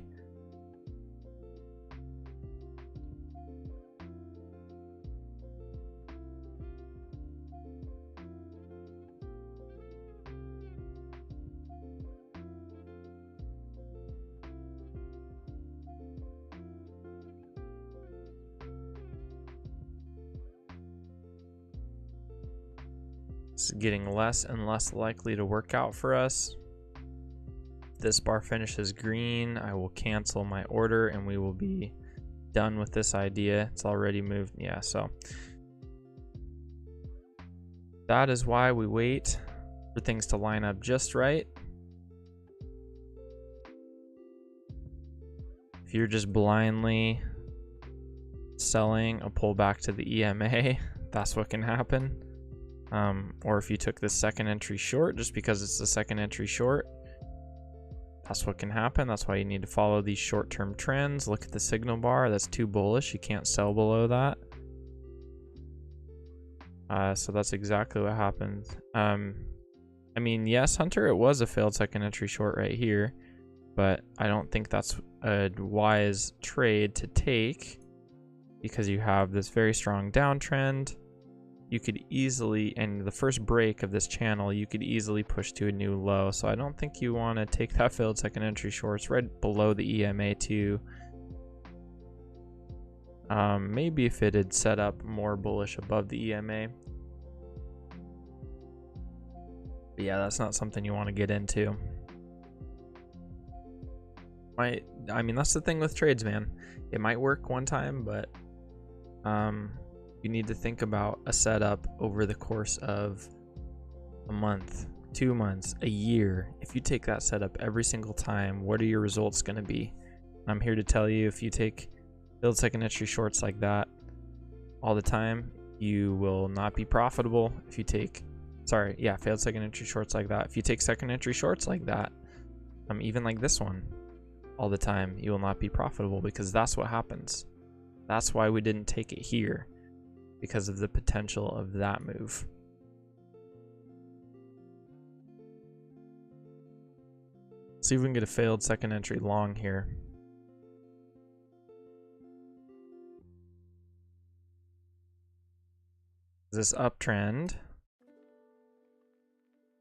This is getting less and less likely to work out for us. If this bar finishes green, I will cancel my order and we will be done with this idea. It's already moved. Yeah, so that is why we wait for things to line up just right. If you're just blindly selling a pullback to the EMA, that's what can happen. Or if you took the second entry short just because it's the second entry short, that's what can happen. That's why you need to follow these short-term trends. Look at the signal bar. That's too bullish. You can't sell below that. So that's exactly what happens. I mean, yes, Hunter, it was a failed second entry short right here, but I don't think that's a wise trade to take because you have this very strong downtrend. You could easily, and the first break of this channel, you could easily push to a new low. So I don't think you want to take that failed second entry shorts right below the EMA too. Maybe if it had set up more bullish above the EMA. But yeah, that's not something you want to get into. I mean, that's the thing with trades, man. It might work one time, but you need to think about a setup over the course of a month, 2 months, a year. If you take that setup every single time, what are your results going to be? I'm here to tell you, if you take failed second entry shorts like that all the time, you will not be profitable. If you take, failed second entry shorts like that. If you take second entry shorts like that, even like this one, all the time, you will not be profitable because that's what happens. That's why we didn't take it here, because of the potential of that move. See if we can get a failed second entry long here. This uptrend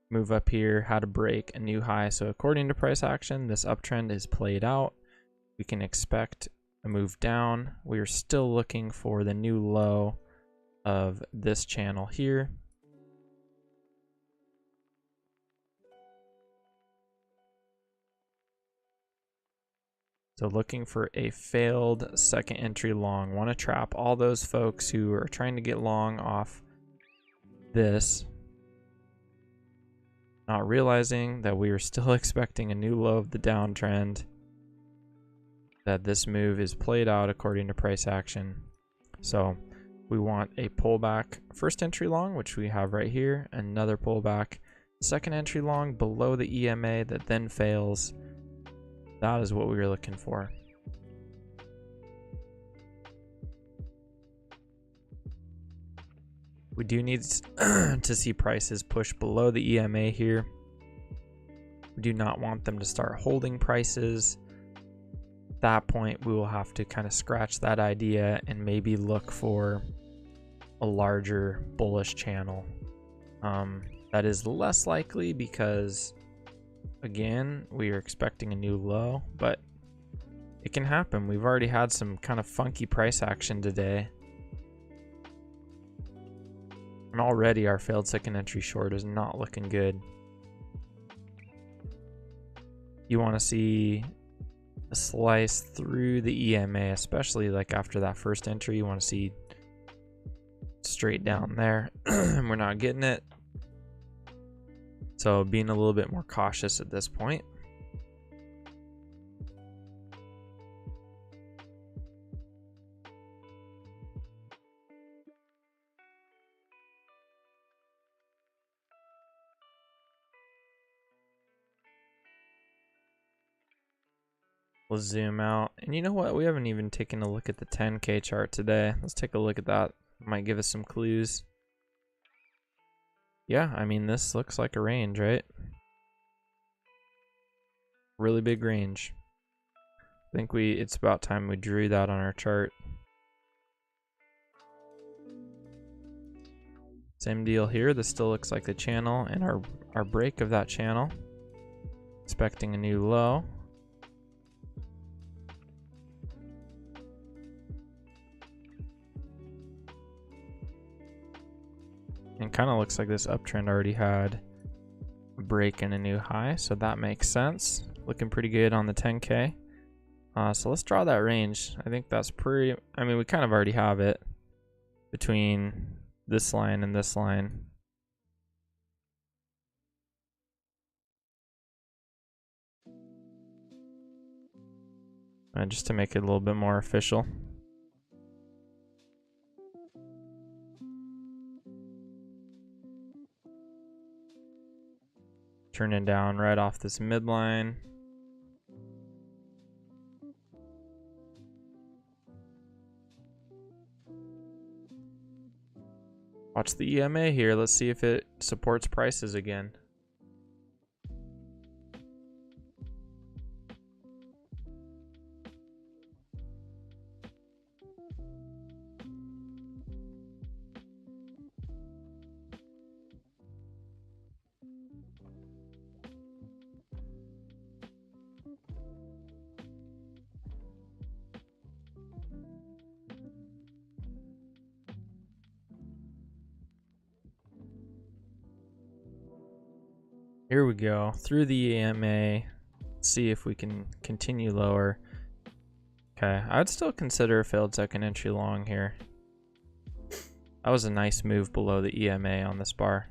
move up here had to break a new high. So according to price action, this uptrend is played out. We can expect a move down. We are still looking for the new low of this channel here. So looking for a failed second entry long. Want to trap all those folks who are trying to get long off this, not realizing that we are still expecting a new low of the downtrend. that this move is played out according to price action. So we want a pullback first entry long, which we have right here, another pullback second entry long below the EMA that then fails. That is what we were looking for. We do need to see prices push below the EMA here. We do not want them to start holding prices. At that point, we will have to kind of scratch that idea and maybe look for a larger bullish channel. That is less likely because, again, we are expecting a new low, but it can happen. We've already had some kind of funky price action today. And already our failed second entry short is not looking good. You want to see a slice through the EMA, especially like after that first entry. You want to see straight down there, and we're not getting it. So being a little bit more cautious at this point. We'll zoom out. And you know what? We haven't even taken a look at the 10K chart today. Let's take a look at that. Might give us some clues. Yeah, I mean, this looks like a range, right? Really big range. I think it's about time we drew that on our chart. Same deal here. This still looks like the channel and our break of that channel. Expecting a new low. And kind of looks like this uptrend already had a break and a new high, so that makes sense. Looking pretty good on the 10K. So let's draw that range. I think that's pretty, I mean, we kind of already have it between this line and this line. Just to make it a little bit more official. Turning down right off this midline. Watch the EMA here. Let's see if it supports prices again. Here we go, through the EMA. See if we can continue lower. Okay, I would still consider a failed second entry long here. That was a nice move below the EMA on this bar.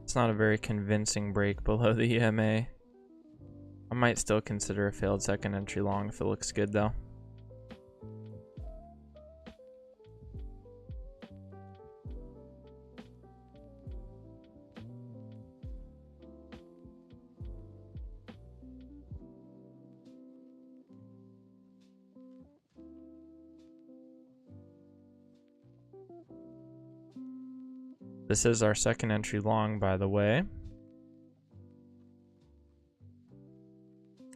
It's not a very convincing break below the EMA. I might still consider a failed second entry long if it looks good though. This is our second entry long, by the way.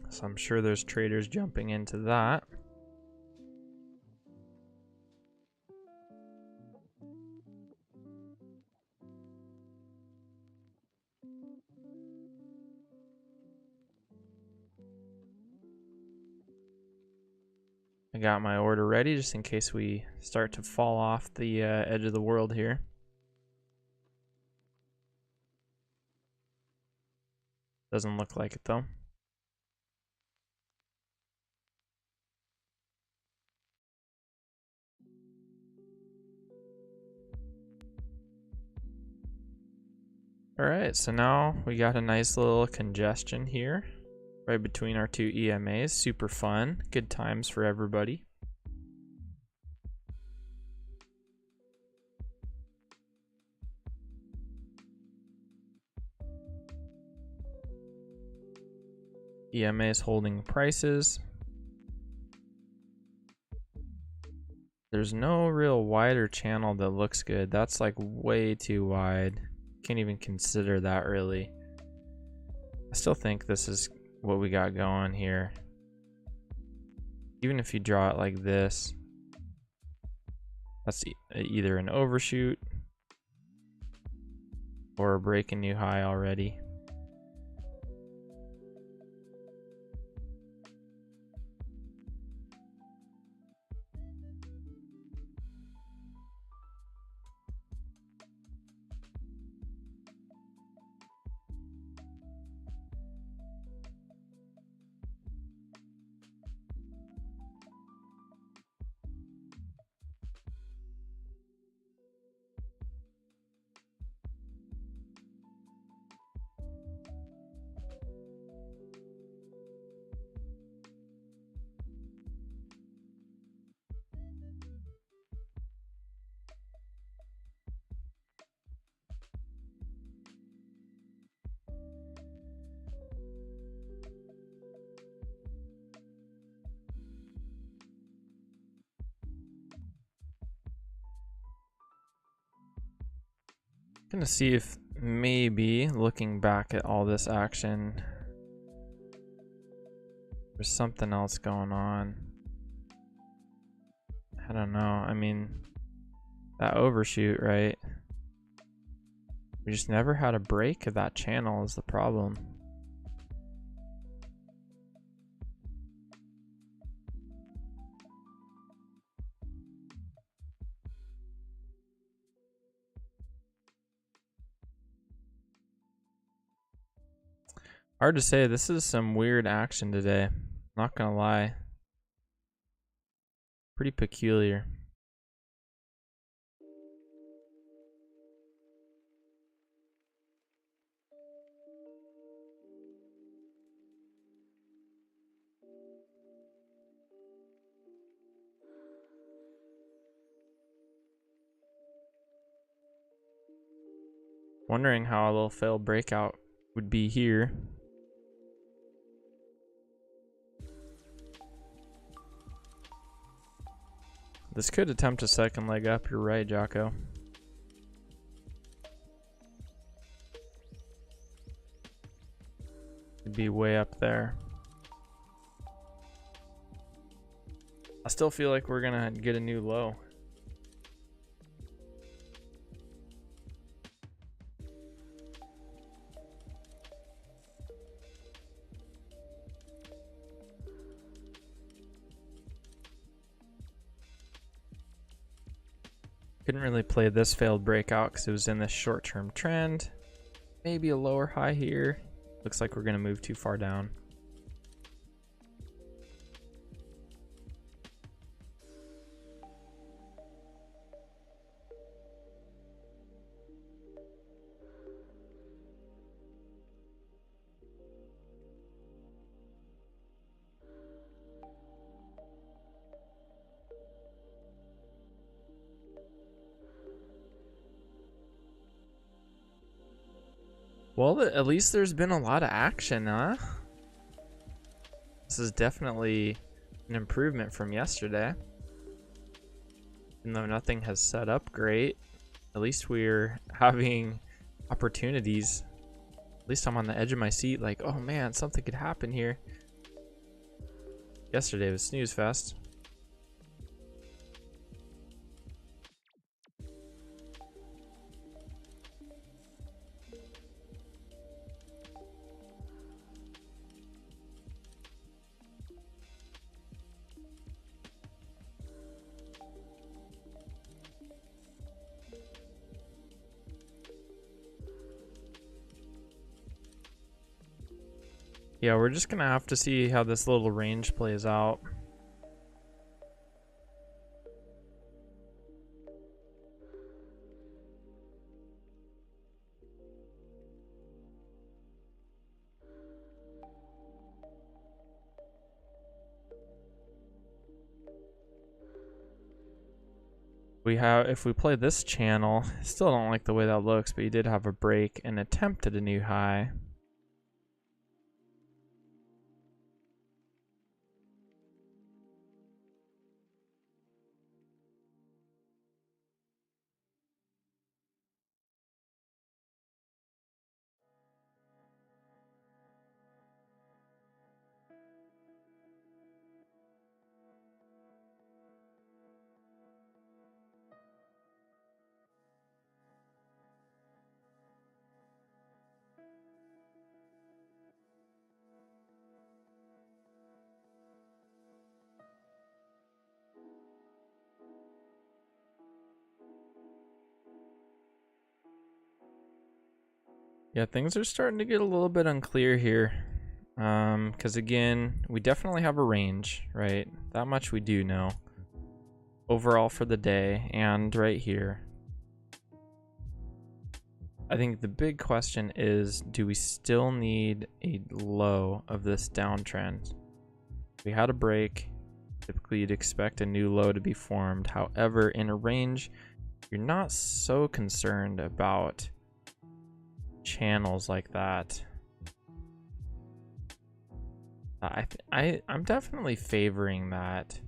So I'm sure there's traders jumping into that. I got my order ready just in case we start to fall off the edge of the world here. Doesn't look like it though. Alright, so now we got a nice little congestion here right between our two EMAs. Super fun. Good times for everybody. EMA is holding prices. There's no real wider channel that looks good. That's like way too wide. Can't even consider that really. I still think this is what we got going here. Even if you draw it like this, that's either an overshoot or a break a new high already. Gonna see if maybe looking back at all this action, there's something else going on. I don't know. I mean, that overshoot, right? We just never had a break of that channel is the problem. Hard to say. This is some weird action today. Not gonna lie. Pretty peculiar. Wondering how a little failed breakout would be here. This could attempt a second leg up. You're right, Jocko. It'd be way up there. I still feel like we're gonna get a new low. Couldn't really play this failed breakout because it was in this short-term trend. Maybe a lower high here. Looks like we're gonna move too far down. Well, at least there's been a lot of action, huh? This is definitely an improvement from yesterday. Even though nothing has set up great, at least we're having opportunities. At least I'm on the edge of my seat like, oh man, something could happen here. Yesterday was snooze fest. Yeah, we're just gonna have to see how this little range plays out. If we play this channel, I still don't like the way that looks, but you did have a break and attempt at a new high. Yeah, things are starting to get a little bit unclear here. Because again, we definitely have a range, right? That much we do know. Overall for the day and right here. I think the big question is, do we still need a low of this downtrend? We had a break. Typically you'd expect a new low to be formed. However, in a range, you're not so concerned about channels like that. I'm definitely favoring that.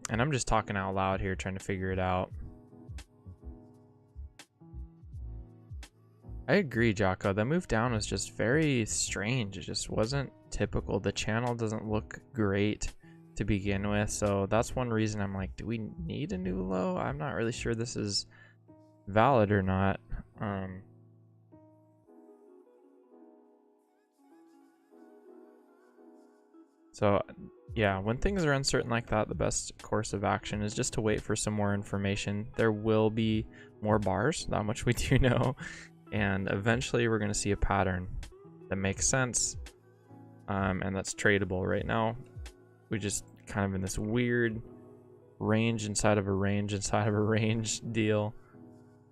And I'm just talking out loud here, trying to figure it out. I agree, Jocko. That move down was just very strange. It just wasn't typical. The channel doesn't look great to begin with. So that's one reason I'm like, do we need a new low? I'm not really sure this is valid or not. So yeah, when things are uncertain like that, the best course of action is just to wait for some more information. There will be more bars, that much we do know. And eventually we're going to see a pattern that makes sense, and that's tradable. Right now we just kind of in this weird range inside of a range inside of a range deal.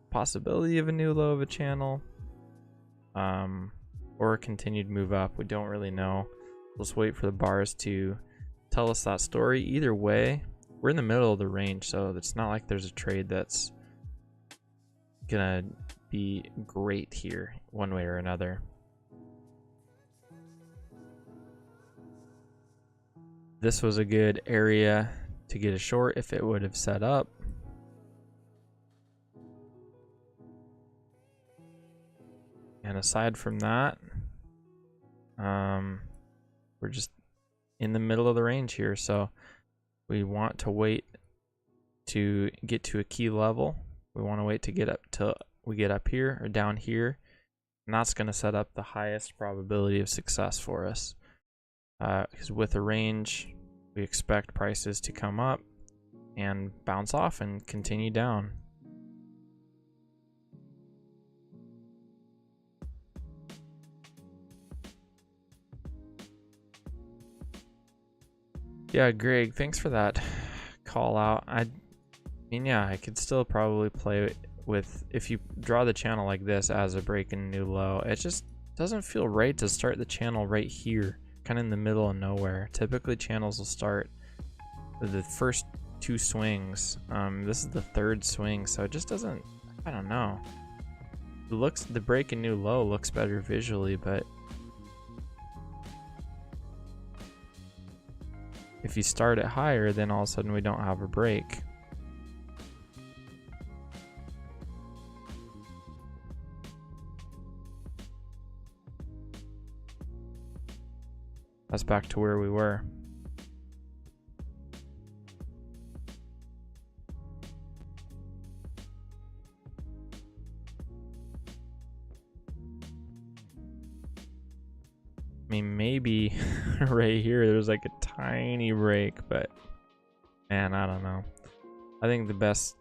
Possibility of a new low of a channel, or a continued move up. We don't really know. Let's wait for the bars to tell us that story. Either way, we're in the middle of the range, so it's not like there's a trade that's gonna be great here one way or another. This was a good area to get a short if it would have set up. And aside from that, we're just in the middle of the range here, so we want to wait to get to a key level. We want to wait to get up till we get up here or down here, and that's going to set up the highest probability of success for us. Because with a range, we expect prices to come up and bounce off and continue down. Yeah, Greg, thanks for that call out. I mean, yeah, I could still probably play with, if you draw the channel like this as a break and new low, it just doesn't feel right to start the channel right here, kind of in the middle of nowhere. Typically channels will start with the first two swings. This is the third swing, so it just doesn't, I don't know. It looks, the break and new low looks better visually, but if you start it higher, then all of a sudden we don't have a break. That's back to where we were. I mean, maybe right here there's like a tiny break, but man, I don't know. I think the best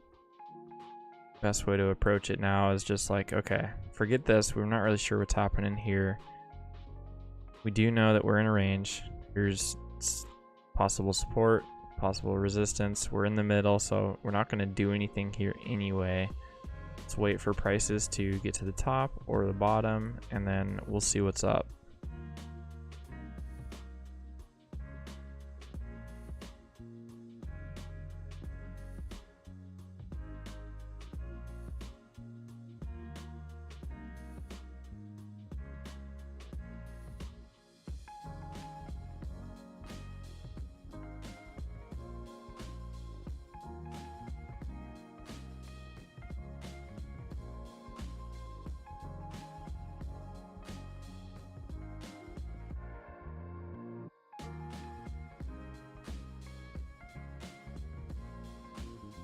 way to approach it now is just like, okay, forget this. We're not really sure what's happening here. We do know that we're in a range. Here's possible support, possible resistance. We're in the middle, so we're not going to do anything here anyway. Let's wait for prices to get to the top or the bottom, and then we'll see what's up.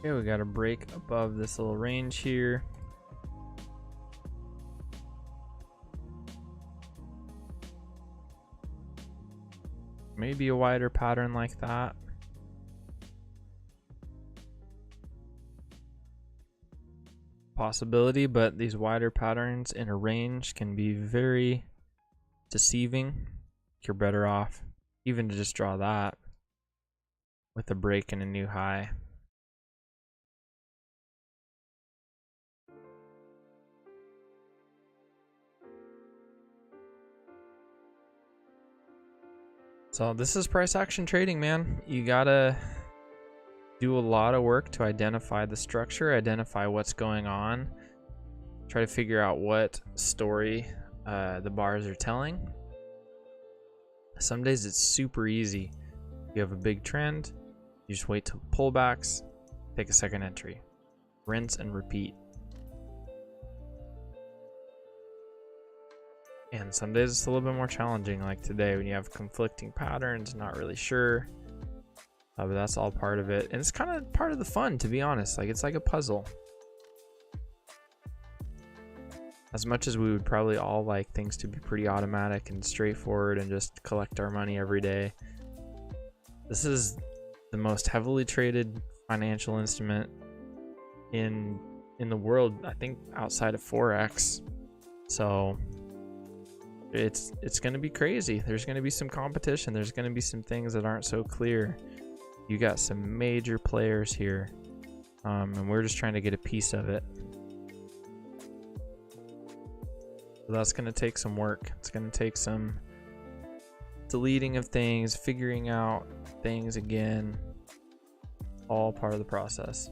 Okay, we got a break above this little range here. Maybe a wider pattern like that. Possibility, but these wider patterns in a range can be very deceiving. You're better off even to just draw that with a break and a new high. So this is price action trading, man. You gotta do a lot of work to identify the structure, identify what's going on, try to figure out what story the bars are telling. Some days it's super easy. You have a big trend, you just wait till pullbacks, take a second entry, rinse and repeat. And some days it's a little bit more challenging, like today when you have conflicting patterns, not really sure. But that's all part of it. And it's kind of part of the fun, to be honest. Like, it's like a puzzle. As much as we would probably all like things to be pretty automatic and straightforward and just collect our money every day, this is the most heavily traded financial instrument in the world, I think, outside of Forex. So it's going to be crazy. There's going to be some competition. There's going to be some things that aren't so clear. You got some major players here, and we're just trying to get a piece of it. So that's going to take some work. It's going to take some deleting of things, figuring out things again, all part of the process.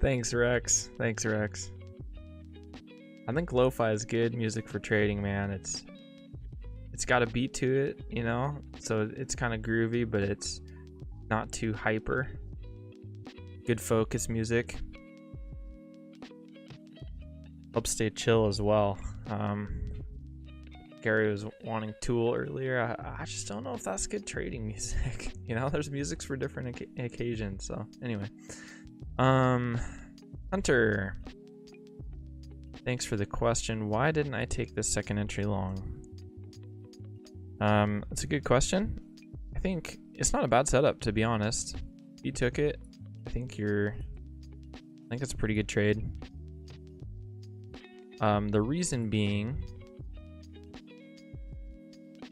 Thanks, Rex. Thanks, Rex. I think lo-fi is good music for trading, man. It's got a beat to it, you know, so it's kind of groovy, but it's not too hyper. Good focus music. Helps stay chill as well. Gary was wanting Tool earlier. I just don't know if that's good trading music. You know, there's musics for different occasions. So anyway, Hunter, thanks for the question. Why didn't I take this second entry long? It's a good question. think it's not a bad setup, to be honest. If you took it, I think it's a pretty good trade. The reason being,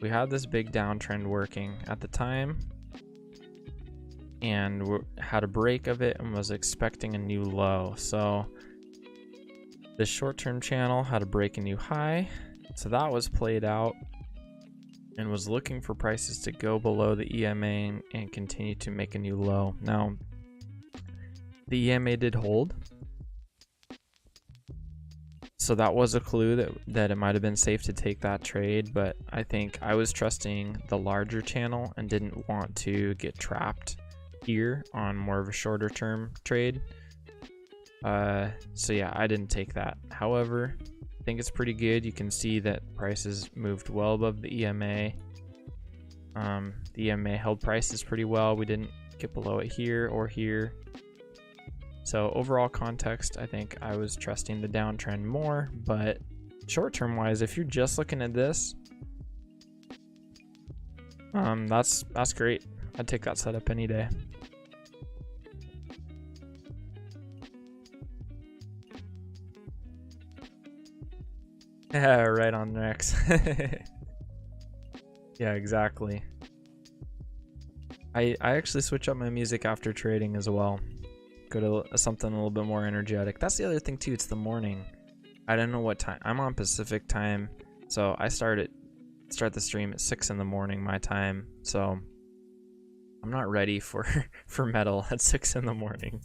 we had this big downtrend working at the time, and we had a break of it and was expecting a new low. So this short-term channel had a break a new high, so that was played out, and was looking for prices to go below the EMA and continue to make a new low. Now, the EMA did hold, so that was a clue that it might have been safe to take that trade, but I think I was trusting the larger channel and didn't want to get trapped here on more of a shorter term trade. So yeah, I didn't take that. However, I think it's pretty good. You can see that prices moved well above the EMA. The EMA held prices pretty well. We didn't get below it here or here. So overall context, I think I was trusting the downtrend more, but short-term wise, if you're just looking at this, that's great. I'd take that setup any day. Yeah, right on Rex. Yeah, exactly. I actually switch up my music after trading as well. Go to something a little bit more energetic. That's the other thing too, it's the morning. I don't know what time. I'm on Pacific time, so I start the stream at 6 in the morning my time, so I'm not ready for metal at 6 in the morning.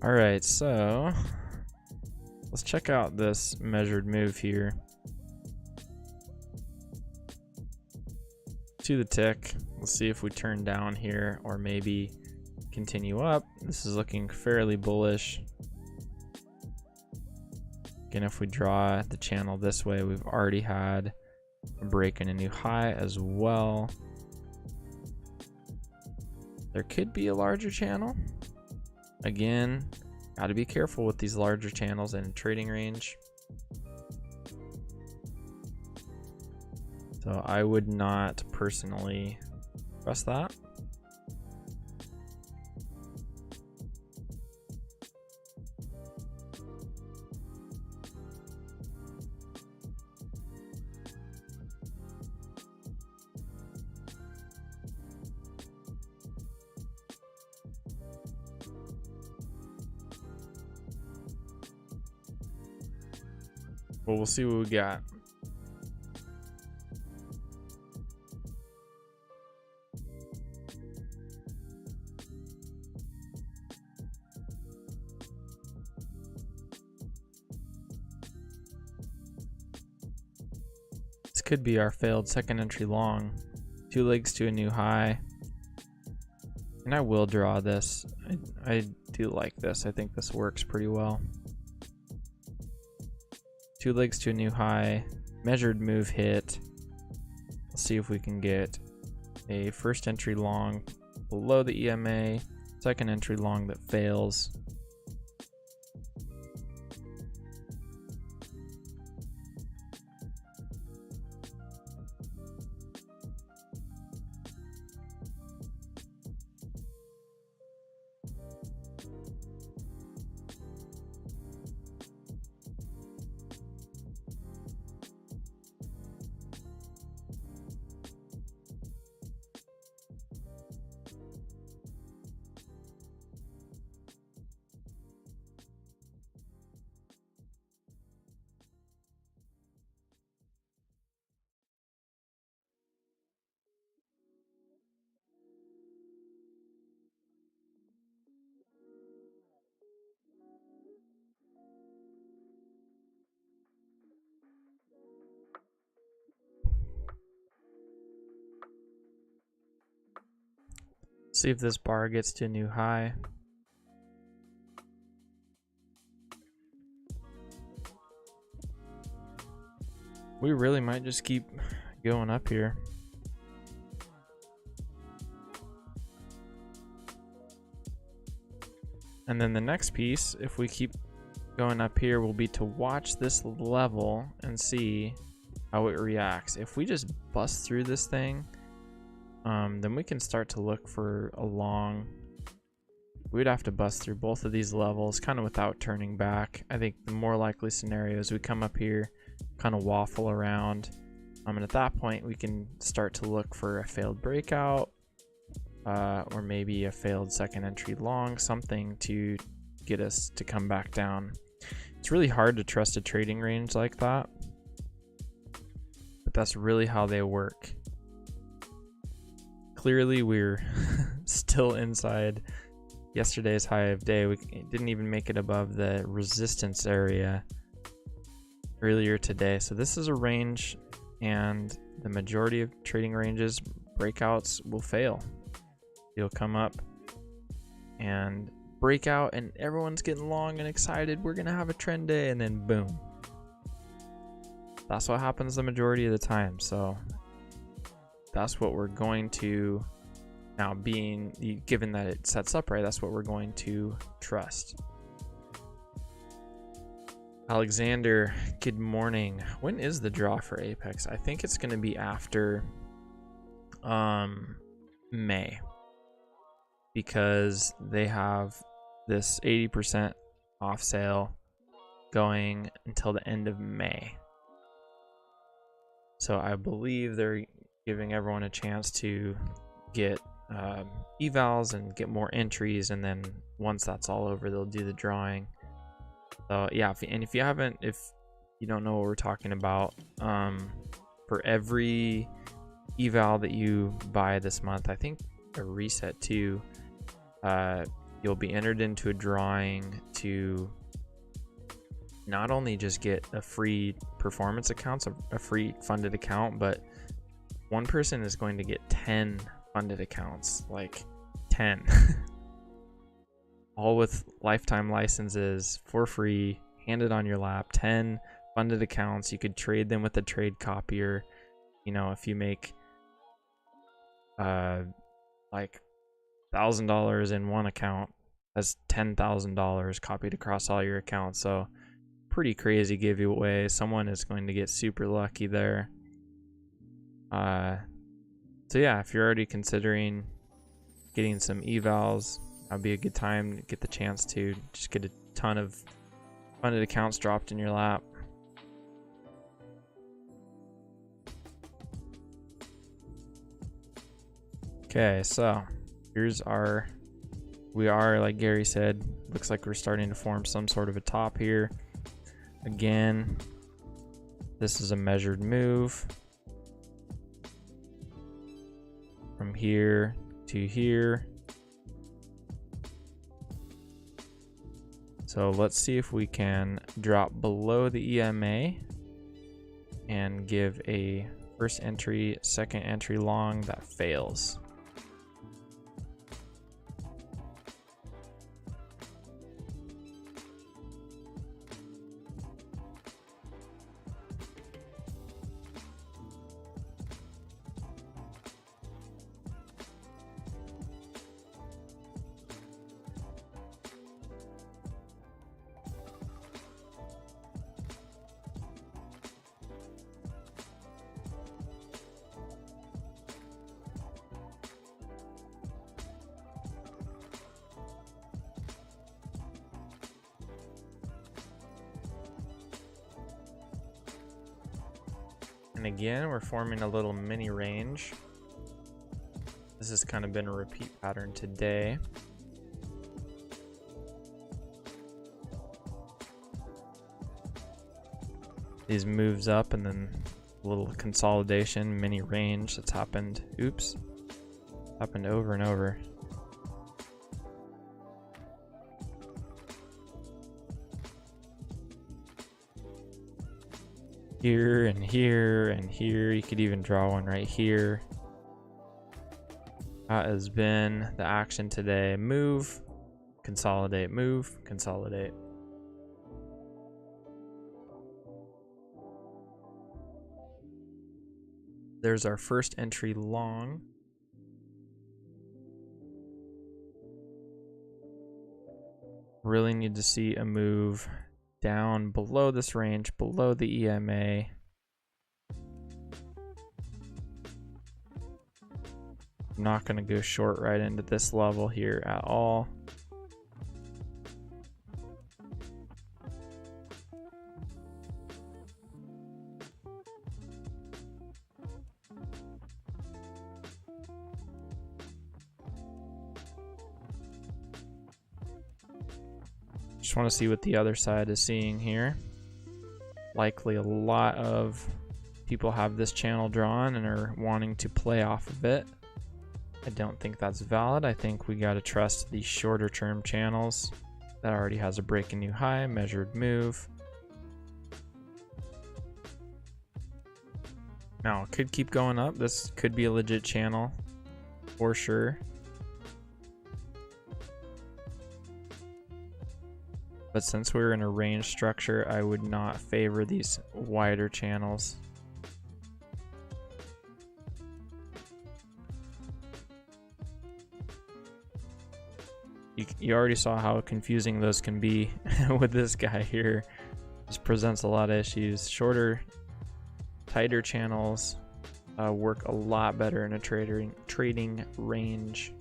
All right, so let's check out this measured move here. To the tick. Let's see if we turn down here or maybe continue up. This is looking fairly bullish. Again, if we draw the channel this way, we've already had a break in a new high as well. There could be a larger channel. Again, got to be careful with these larger channels in trading range. So I would not personally trust that. Well, we'll see what we got. This could be our failed second entry long. 2 legs to a new high. And I will draw this. I do like this. I think this works pretty well. 2 legs to a new high, measured move hit. Let's see if we can get a first entry long below the EMA, second entry long that fails. See if this bar gets to a new high. We really might just keep going up here. And then the next piece, if we keep going up here, will be to watch this level and see how it reacts. If we just bust through this thing, then we can start to look for a long. We'd have to bust through both of these levels kind of without turning back. I think the more likely scenario is we come up here, kind of waffle around, and at that point we can start to look for a failed breakout, or maybe a failed second entry long, something to get us to come back down. It's really hard to trust a trading range like that, but that's really how they work. Clearly we're still inside yesterday's high of day. We didn't even make it above the resistance area earlier today. So this is a range, and the majority of trading ranges, breakouts will fail. You'll come up and break out and everyone's getting long and excited. We're gonna have a trend day, and then boom. That's what happens the majority of the time. So that's what we're going to now, being given that it sets up right, that's what we're going to trust. Alexander, good morning. When is the draw for Apex? I think it's going to be after May, because they have this 80% off sale going until the end of May. So I believe they're giving everyone a chance to get evals and get more entries, and then once that's all over, they'll do the drawing. So yeah, if you don't know what we're talking about, for every eval that you buy this month, I think a reset too, you'll be entered into a drawing to not only just get a free performance account, so a free funded account, but one person is going to get 10 funded accounts, like 10. All with lifetime licenses for free, handed on your lap. 10 funded accounts. You could trade them with a trade copier. You know, if you make like $1,000 in one account, that's $10,000 copied across all your accounts. So pretty crazy giveaway. Someone is going to get super lucky there. So yeah, if you're already considering getting some evals, that'd be a good time to get the chance to just get a ton of funded accounts dropped in your lap. Okay, so here's we are, like Gary said, looks like we're starting to form some sort of a top here. Again, this is a measured move from here to here. So let's see if we can drop below the EMA and give a first entry, second entry long that fails. And again, we're forming a little mini range. This has kind of been a repeat pattern today. These moves up and then a little consolidation, mini range that's happened. Oops. Happened over and over. Here and here and here. You could even draw one right here. That has been the action today. Move, consolidate, move, consolidate. There's our first entry long. Really need to see a move down below this range, below the EMA. I'm not going to go short right into this level here at all. Just want to see what the other side is seeing here. Likely a lot of people have this channel drawn and are wanting to play off of it. I don't think that's valid. I think we got to trust the shorter term channels. That already has a break a new high, measured move. Now it could keep going up. This could be a legit channel for sure. But since we're in a range structure, I would not favor these wider channels. You already saw how confusing those can be with this guy here. This presents a lot of issues. Shorter, tighter channels work a lot better in a trading range.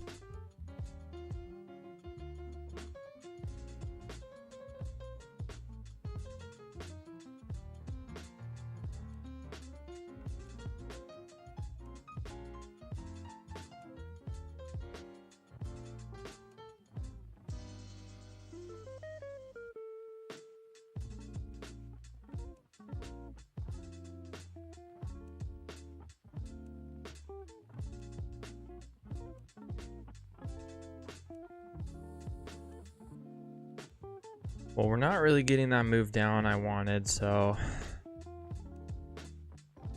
Well, we're not really getting that move down I wanted, so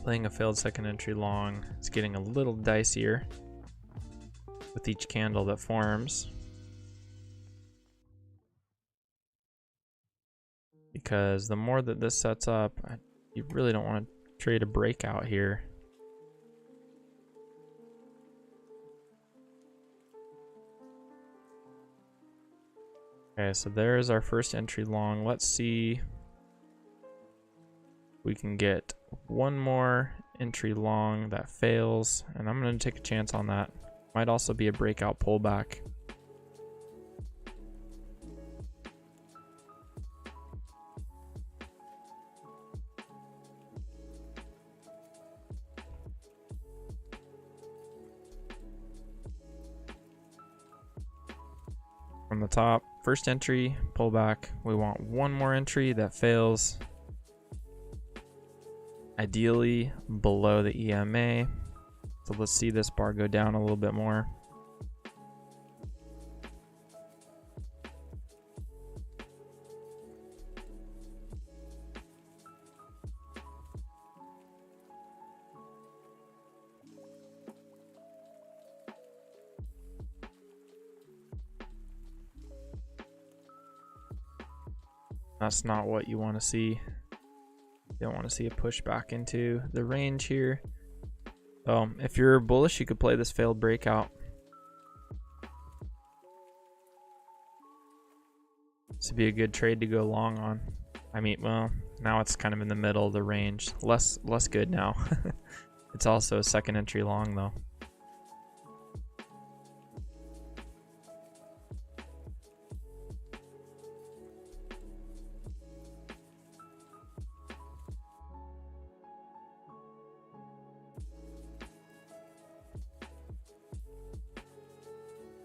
playing a failed second entry long is getting a little dicier with each candle that forms. Because the more that this sets up, you really don't want to trade a breakout here. Okay, so there's our first entry long. Let's see if we can get one more entry long that fails, and I'm going to take a chance on that. Might also be a breakout pullback. From the top, first entry, pullback. We want one more entry that fails. Ideally below the EMA. So let's see this bar go down a little bit more. That's not what you want to see. You don't want to see a push back into the range here. So if you're bullish, you could play this failed breakout. This would be a good trade to go long on. I mean, well, now it's kind of in the middle of the range. Less good now. It's also a second entry long though.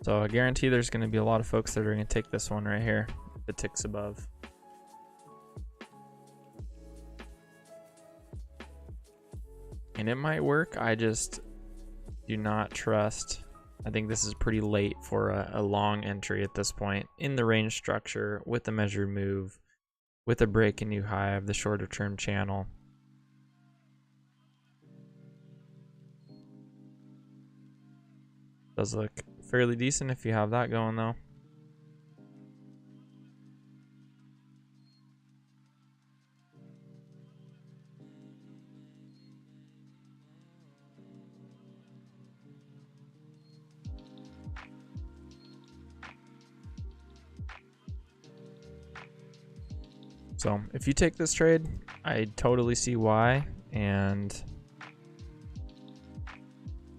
So I guarantee there's going to be a lot of folks that are going to take this one right here. If it ticks above. And it might work. I just do not trust. I think this is pretty late for a long entry at this point in the range structure with the measured move, with a break and new high of the shorter term channel. Does look fairly decent if you have that going though. So if you take this trade, I totally see why, and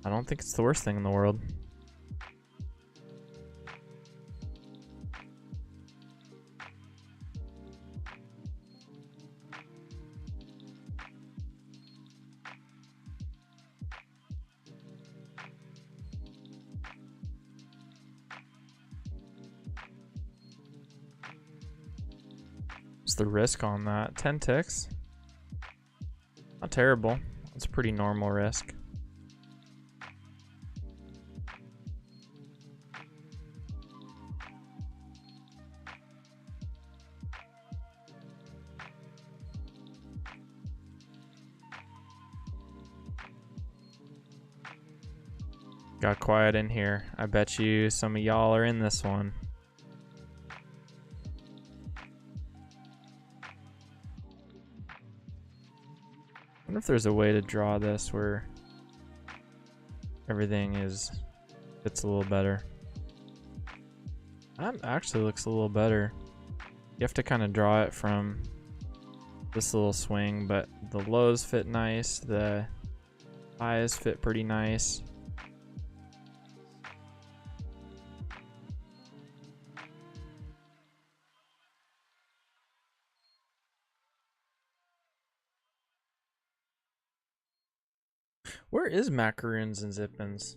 I don't think it's the worst thing in the world. What's the risk on that? 10 ticks. Not terrible. It's a pretty normal risk. Got quiet in here. I bet you some of y'all are in this one. I wonder if there's a way to draw this where everything fits a little better. That actually looks a little better. You have to kind of draw it from this little swing, but the lows fit nice, the highs fit pretty nice. Where is macaroons and zippins?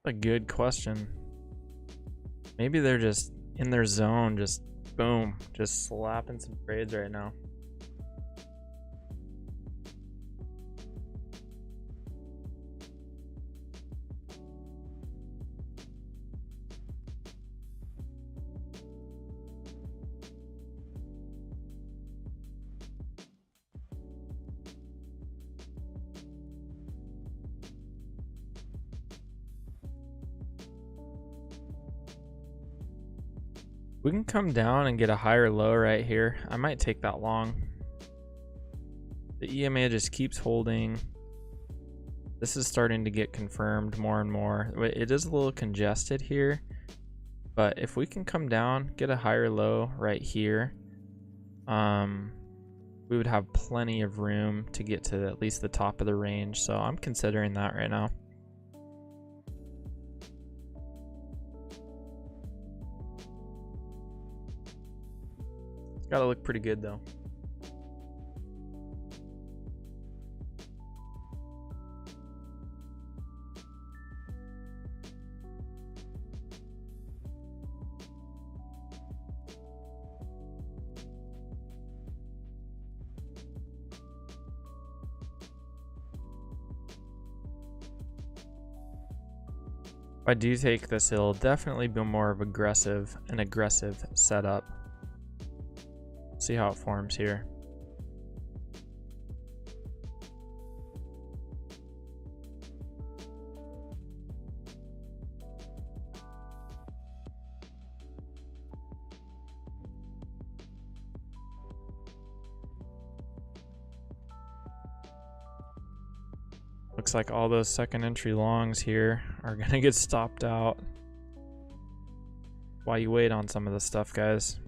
A good question. Maybe they're just in their zone, just boom, just slapping some trades right now. We can come down and get a higher low right here. I might take that long. The EMA just keeps holding. This is starting to get confirmed more and more. It is a little congested here, but if we can come down, get a higher low right here, we would have plenty of room to get to at least the top of the range. So I'm considering that right now. It's gotta look pretty good though. If I do take this, it'll definitely be more of an aggressive setup. See how it forms here. Looks like all those second entry longs here are gonna get stopped out while you wait on some of this stuff, guys.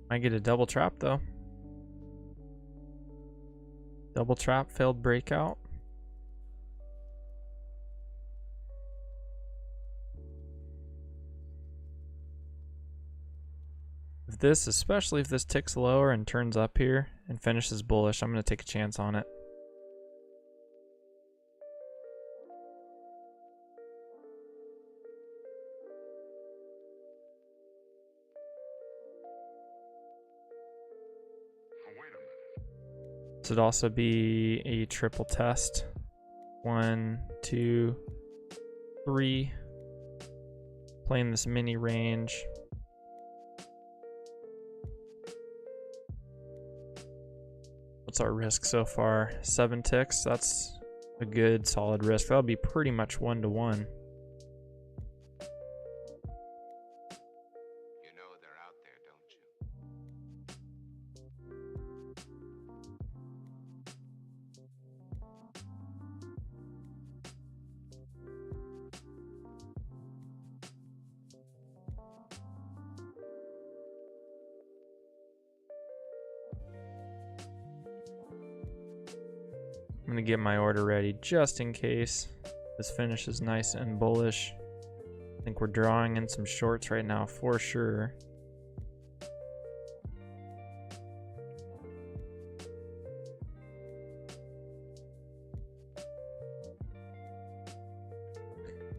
Might get a double trap though. Double trap, failed breakout. If this, especially if this ticks lower and turns up here and finishes bullish, I'm going to take a chance on it. This would also be a triple test. 1, 2, 3. Playing this mini range. What's our risk so far? 7 ticks. That's a good solid risk. That'll be pretty much 1-to-1. I'm gonna get my order ready just in case this finish is nice and bullish. I think we're drawing in some shorts right now for sure.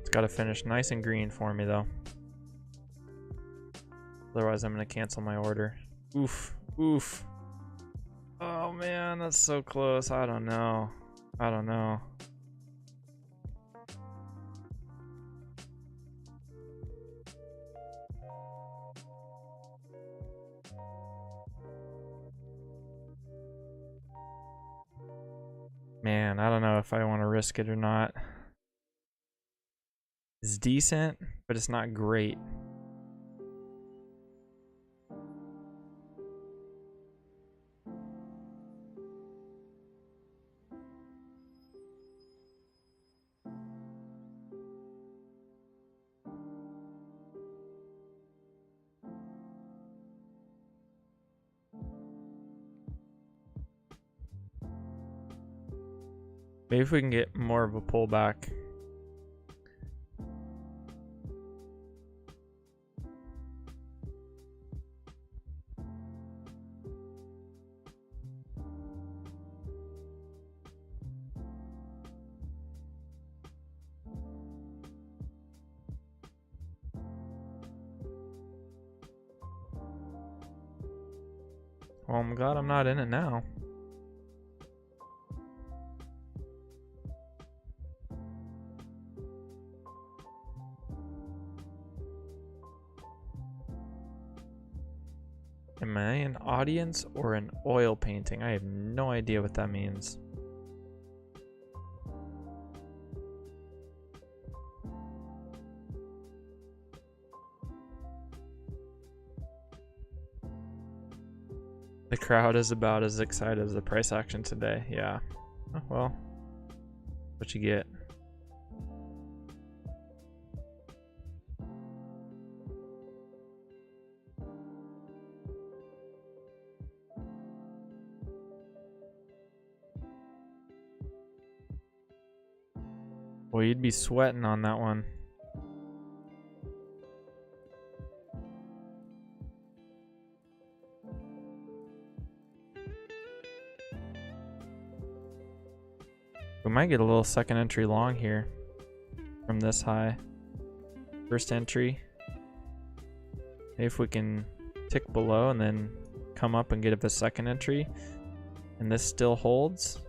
It's got to finish nice and green for me though. Otherwise I'm gonna cancel my order. Oof, oof. Oh man, that's so close. I don't know. I don't know. Man, I don't know if I want to risk it or not. It's decent, but it's not great. Maybe if we can get more of a pullback. Oh my god, I'm not in it now. Am I an audience or an oil painting? I have no idea what that means. The crowd is about as excited as the price action today. Yeah. Oh, well, what you get. Well, you'd be sweating on that one. We might get a little second entry long here from this high. First entry. Maybe if we can tick below and then come up and get the second entry and this still holds.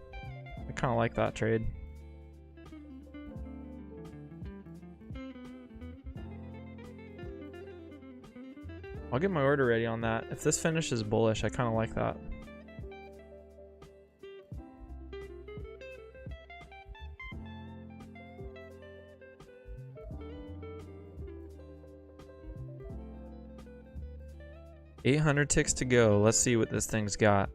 I kind of like that trade. I'll get my order ready on that. If this finish is bullish, I kind of like that. $800 ticks to go. Let's see what this thing's got.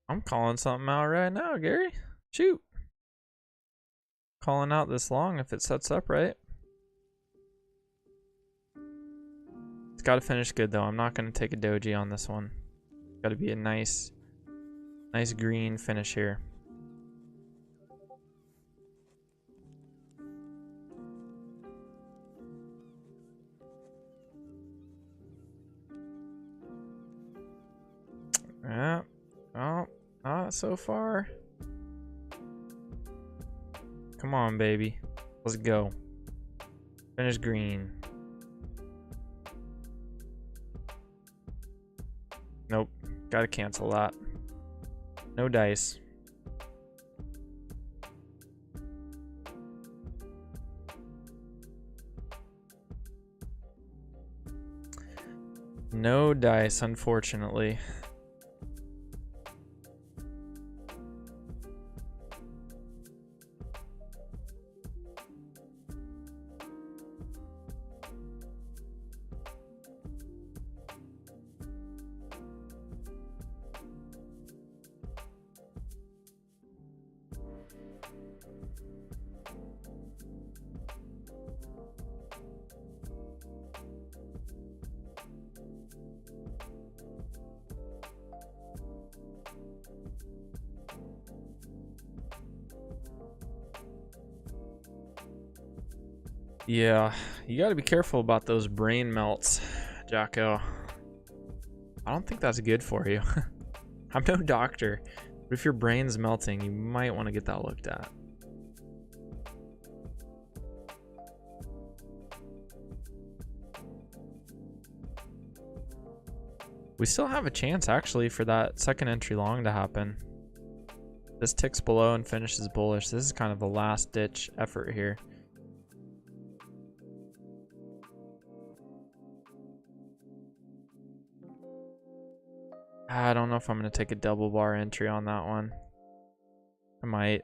I'm calling something out right now, Gary. Shoot. Calling out this long if it sets up right. It's got to finish good though. I'm not going to take a doji on this one. Got to be a nice green finish here. Yeah. Oh, not so far. Come on, baby. Let's go. Finish green. Nope. Gotta cancel that. No dice. No dice, unfortunately. Yeah, you gotta be careful about those brain melts, Jacko. I don't think that's good for you. I'm no doctor, but if your brain's melting, you might want to get that looked at. We still have a chance, actually, for that second entry long to happen. This ticks below and finishes bullish. This is kind of the last ditch effort here. I don't know if I'm going to take a double bar entry on that one. I might.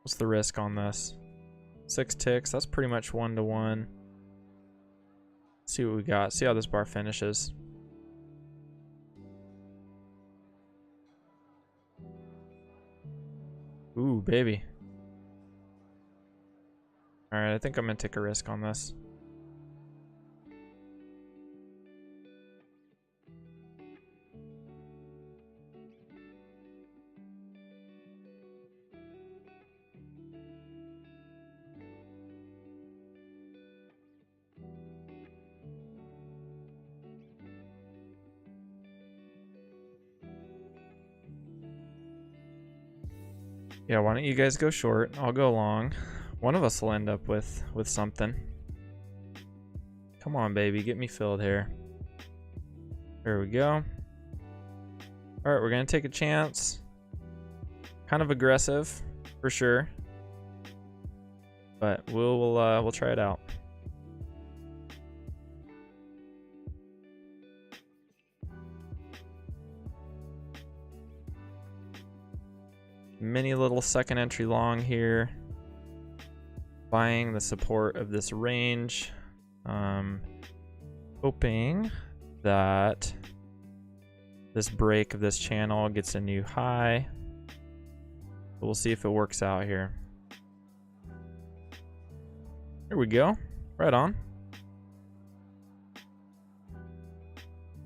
What's the risk on this? 6 ticks. That's pretty much 1-to-1. See what we got. See how this bar finishes. Ooh, baby. Alright, I think I'm going to take a risk on this. Yeah, why don't you guys go short? I'll go long. One of us will end up with something. Come on, baby. Get me filled here. There we go. All right, we're going to take a chance. Kind of aggressive, for sure. But we'll try it out. Mini little second entry long here, buying the support of this range, hoping that this break of this channel gets a new high. But we'll see if it works out here. Here we go, right on.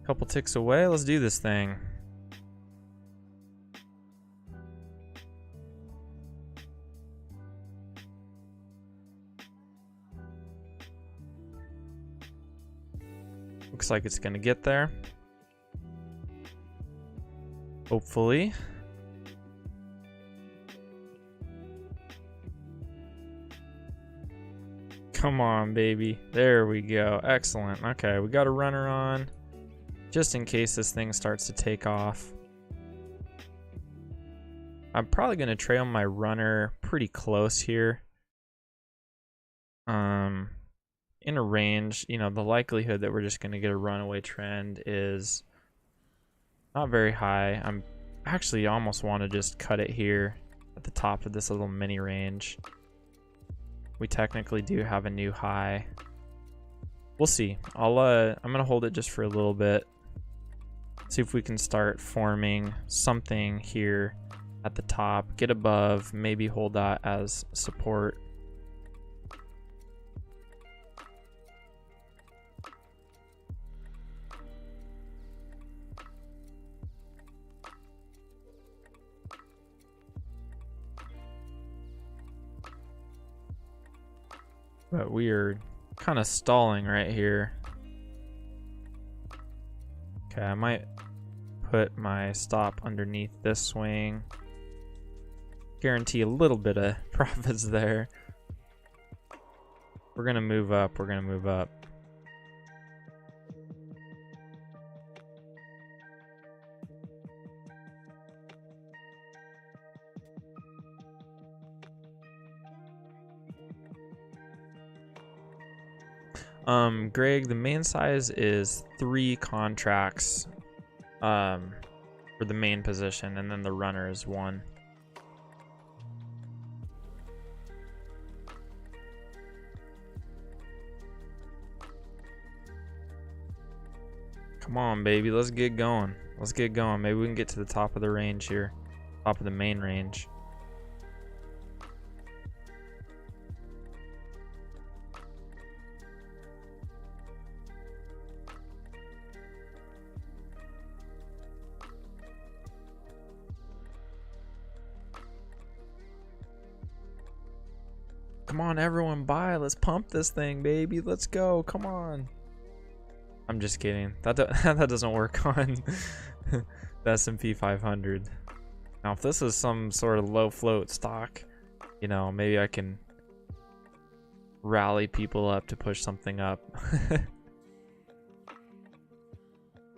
Couple ticks away, let's do this thing. Looks like it's gonna get there. Hopefully. Come on, baby. There we go. Excellent. Okay, we got a runner on, just in case this thing starts to take off. I'm probably gonna trail my runner pretty close here. In a range, you know, the likelihood that we're just going to get a runaway trend is not very high. I'm actually almost want to just cut it here at the top of this little mini range. We technically do have a new high. We'll see. I'm going to hold it just for a little bit. See if we can start forming something here at the top. Get above, maybe hold that as support. But we are kind of stalling right here. Okay, I might put my stop underneath this swing. Guarantee a little bit of profits there. We're gonna move up, we're gonna move up. Greg, the main size is 3 contracts for the main position, and then the runner is 1. Come on, baby, let's get going. Let's get going. Maybe we can get to the top of the range here. Top of the main range. Come on, everyone, buy. Let's pump this thing, baby. Let's go. Come on. I'm just kidding. That doesn't work on the S&P 500. Now, if this is some sort of low float stock, you know, maybe I can rally people up to push something up.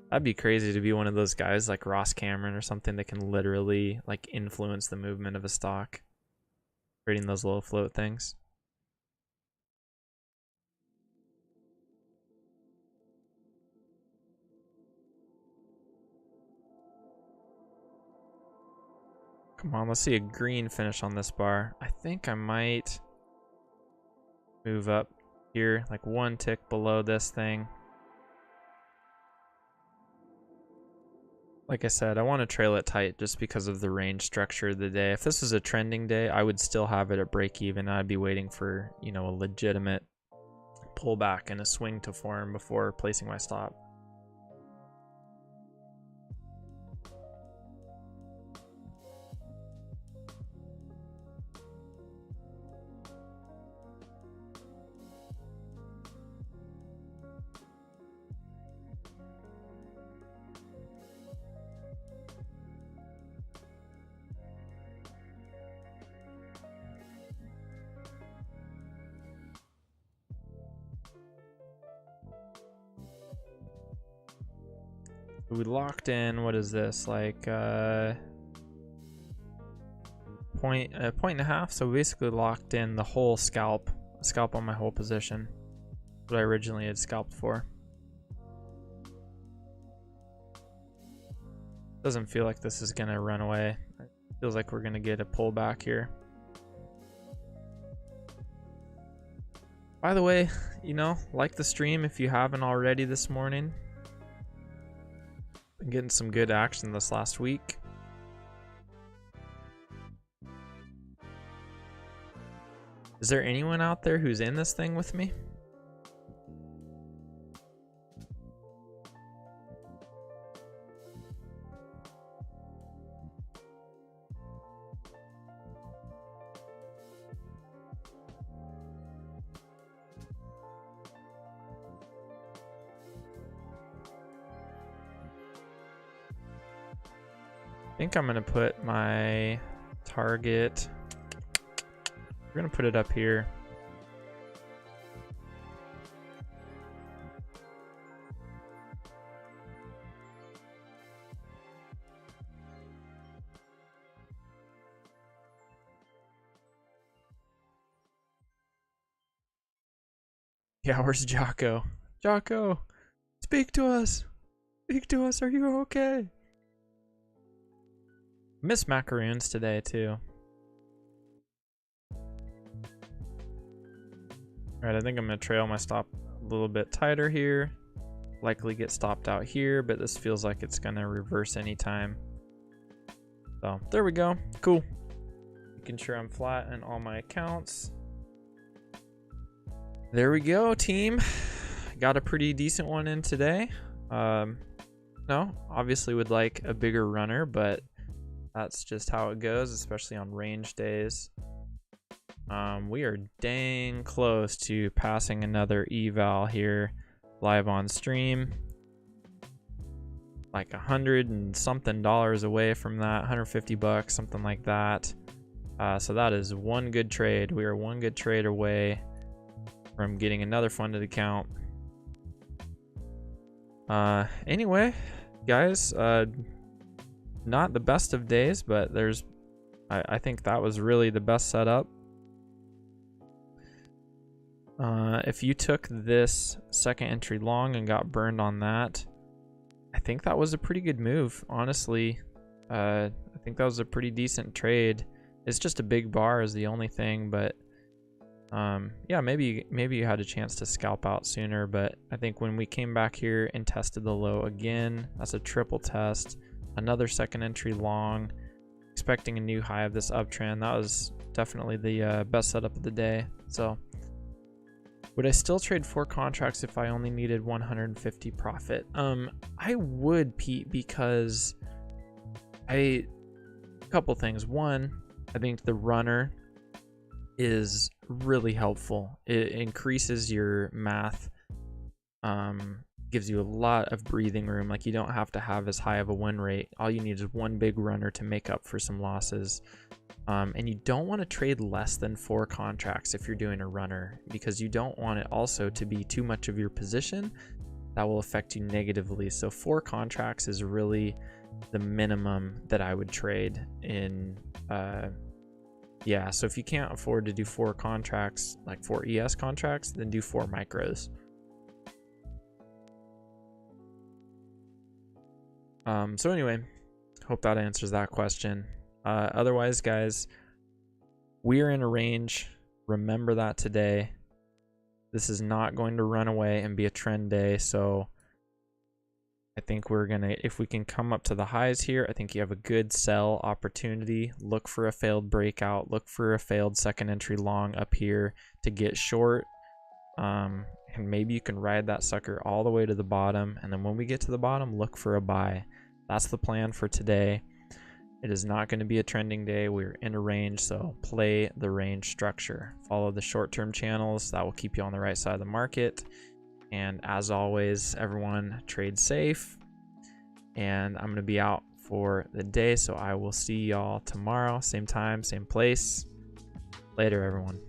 That'd be crazy to be one of those guys like Ross Cameron or something that can literally like influence the movement of a stock, creating those low float things. Come on, let's see a green finish on this bar. I think I might move up here, like 1 tick below this thing. Like I said, I want to trail it tight just because of the range structure of the day. If this was a trending day, I would still have it at break even. I'd be waiting for, you know, a legitimate pullback and a swing to form before placing my stop. We locked in, what is this, like point and a half, so we basically locked in the whole scalp on my whole position, what I originally had scalped for. Doesn't feel like this is gonna run away. It feels like we're gonna get a pullback here. By the way, you know, like the stream if you haven't already this morning. Been getting some good action this last week. Is there anyone out there who's in this thing with me? I think I'm gonna put my target, we're gonna put it up here. Yeah, where's Jocko? Jocko, speak to us. Speak to us, are you okay? Miss macaroons today too. Alright, I think I'm gonna trail my stop a little bit tighter here. Likely get stopped out here, but this feels like it's gonna reverse anytime. So there we go. Cool. Making sure I'm flat in all my accounts. There we go, team. Got a pretty decent one in today. No, obviously would like a bigger runner, but that's just how it goes, especially on range days. We are dang close to passing another eval here live on stream. Like $100 and something away from that, 150 bucks, something like that. So that is one good trade. We are one good trade away from getting another funded account. Anyway, guys, not the best of days, but I think that was really the best setup. If you took this second entry long and got burned on that, I think that was a pretty good move, honestly. I think that was a pretty decent trade. It's just a big bar is the only thing, but yeah, maybe you had a chance to scalp out sooner, but I think when we came back here and tested the low again, that's a triple test, another second entry long, expecting a new high of this uptrend. That was definitely the best setup of the day. So would I still trade 4 contracts if I only needed 150 profit? I would, Pete, because a couple things. One, I think the runner is really helpful. It increases your math, gives you a lot of breathing room. Like, you don't have to have as high of a win rate. All you need is one big runner to make up for some losses. And you don't want to trade less than 4 contracts if you're doing a runner, because you don't want it also to be too much of your position. That will affect you negatively. So 4 contracts is really the minimum that I would trade in. Yeah, so if you can't afford to do 4 contracts, like 4 ES contracts, then do 4 micros. So anyway, hope that answers that question. Otherwise, guys, we are in a range. Remember that today. This is not going to run away and be a trend day. So I think we're going to, if we can come up to the highs here, I think you have a good sell opportunity. Look for a failed breakout. Look for a failed second entry long up here to get short. And maybe you can ride that sucker all the way to the bottom. And then when we get to the bottom, look for a buy. That's the plan for today. It is not going to be a trending day. We're in a range, so play the range structure. Follow the short-term channels. That will keep you on the right side of the market. And as always, everyone, trade safe. And I'm going to be out for the day, so I will see y'all tomorrow. Same time, same place. Later, everyone.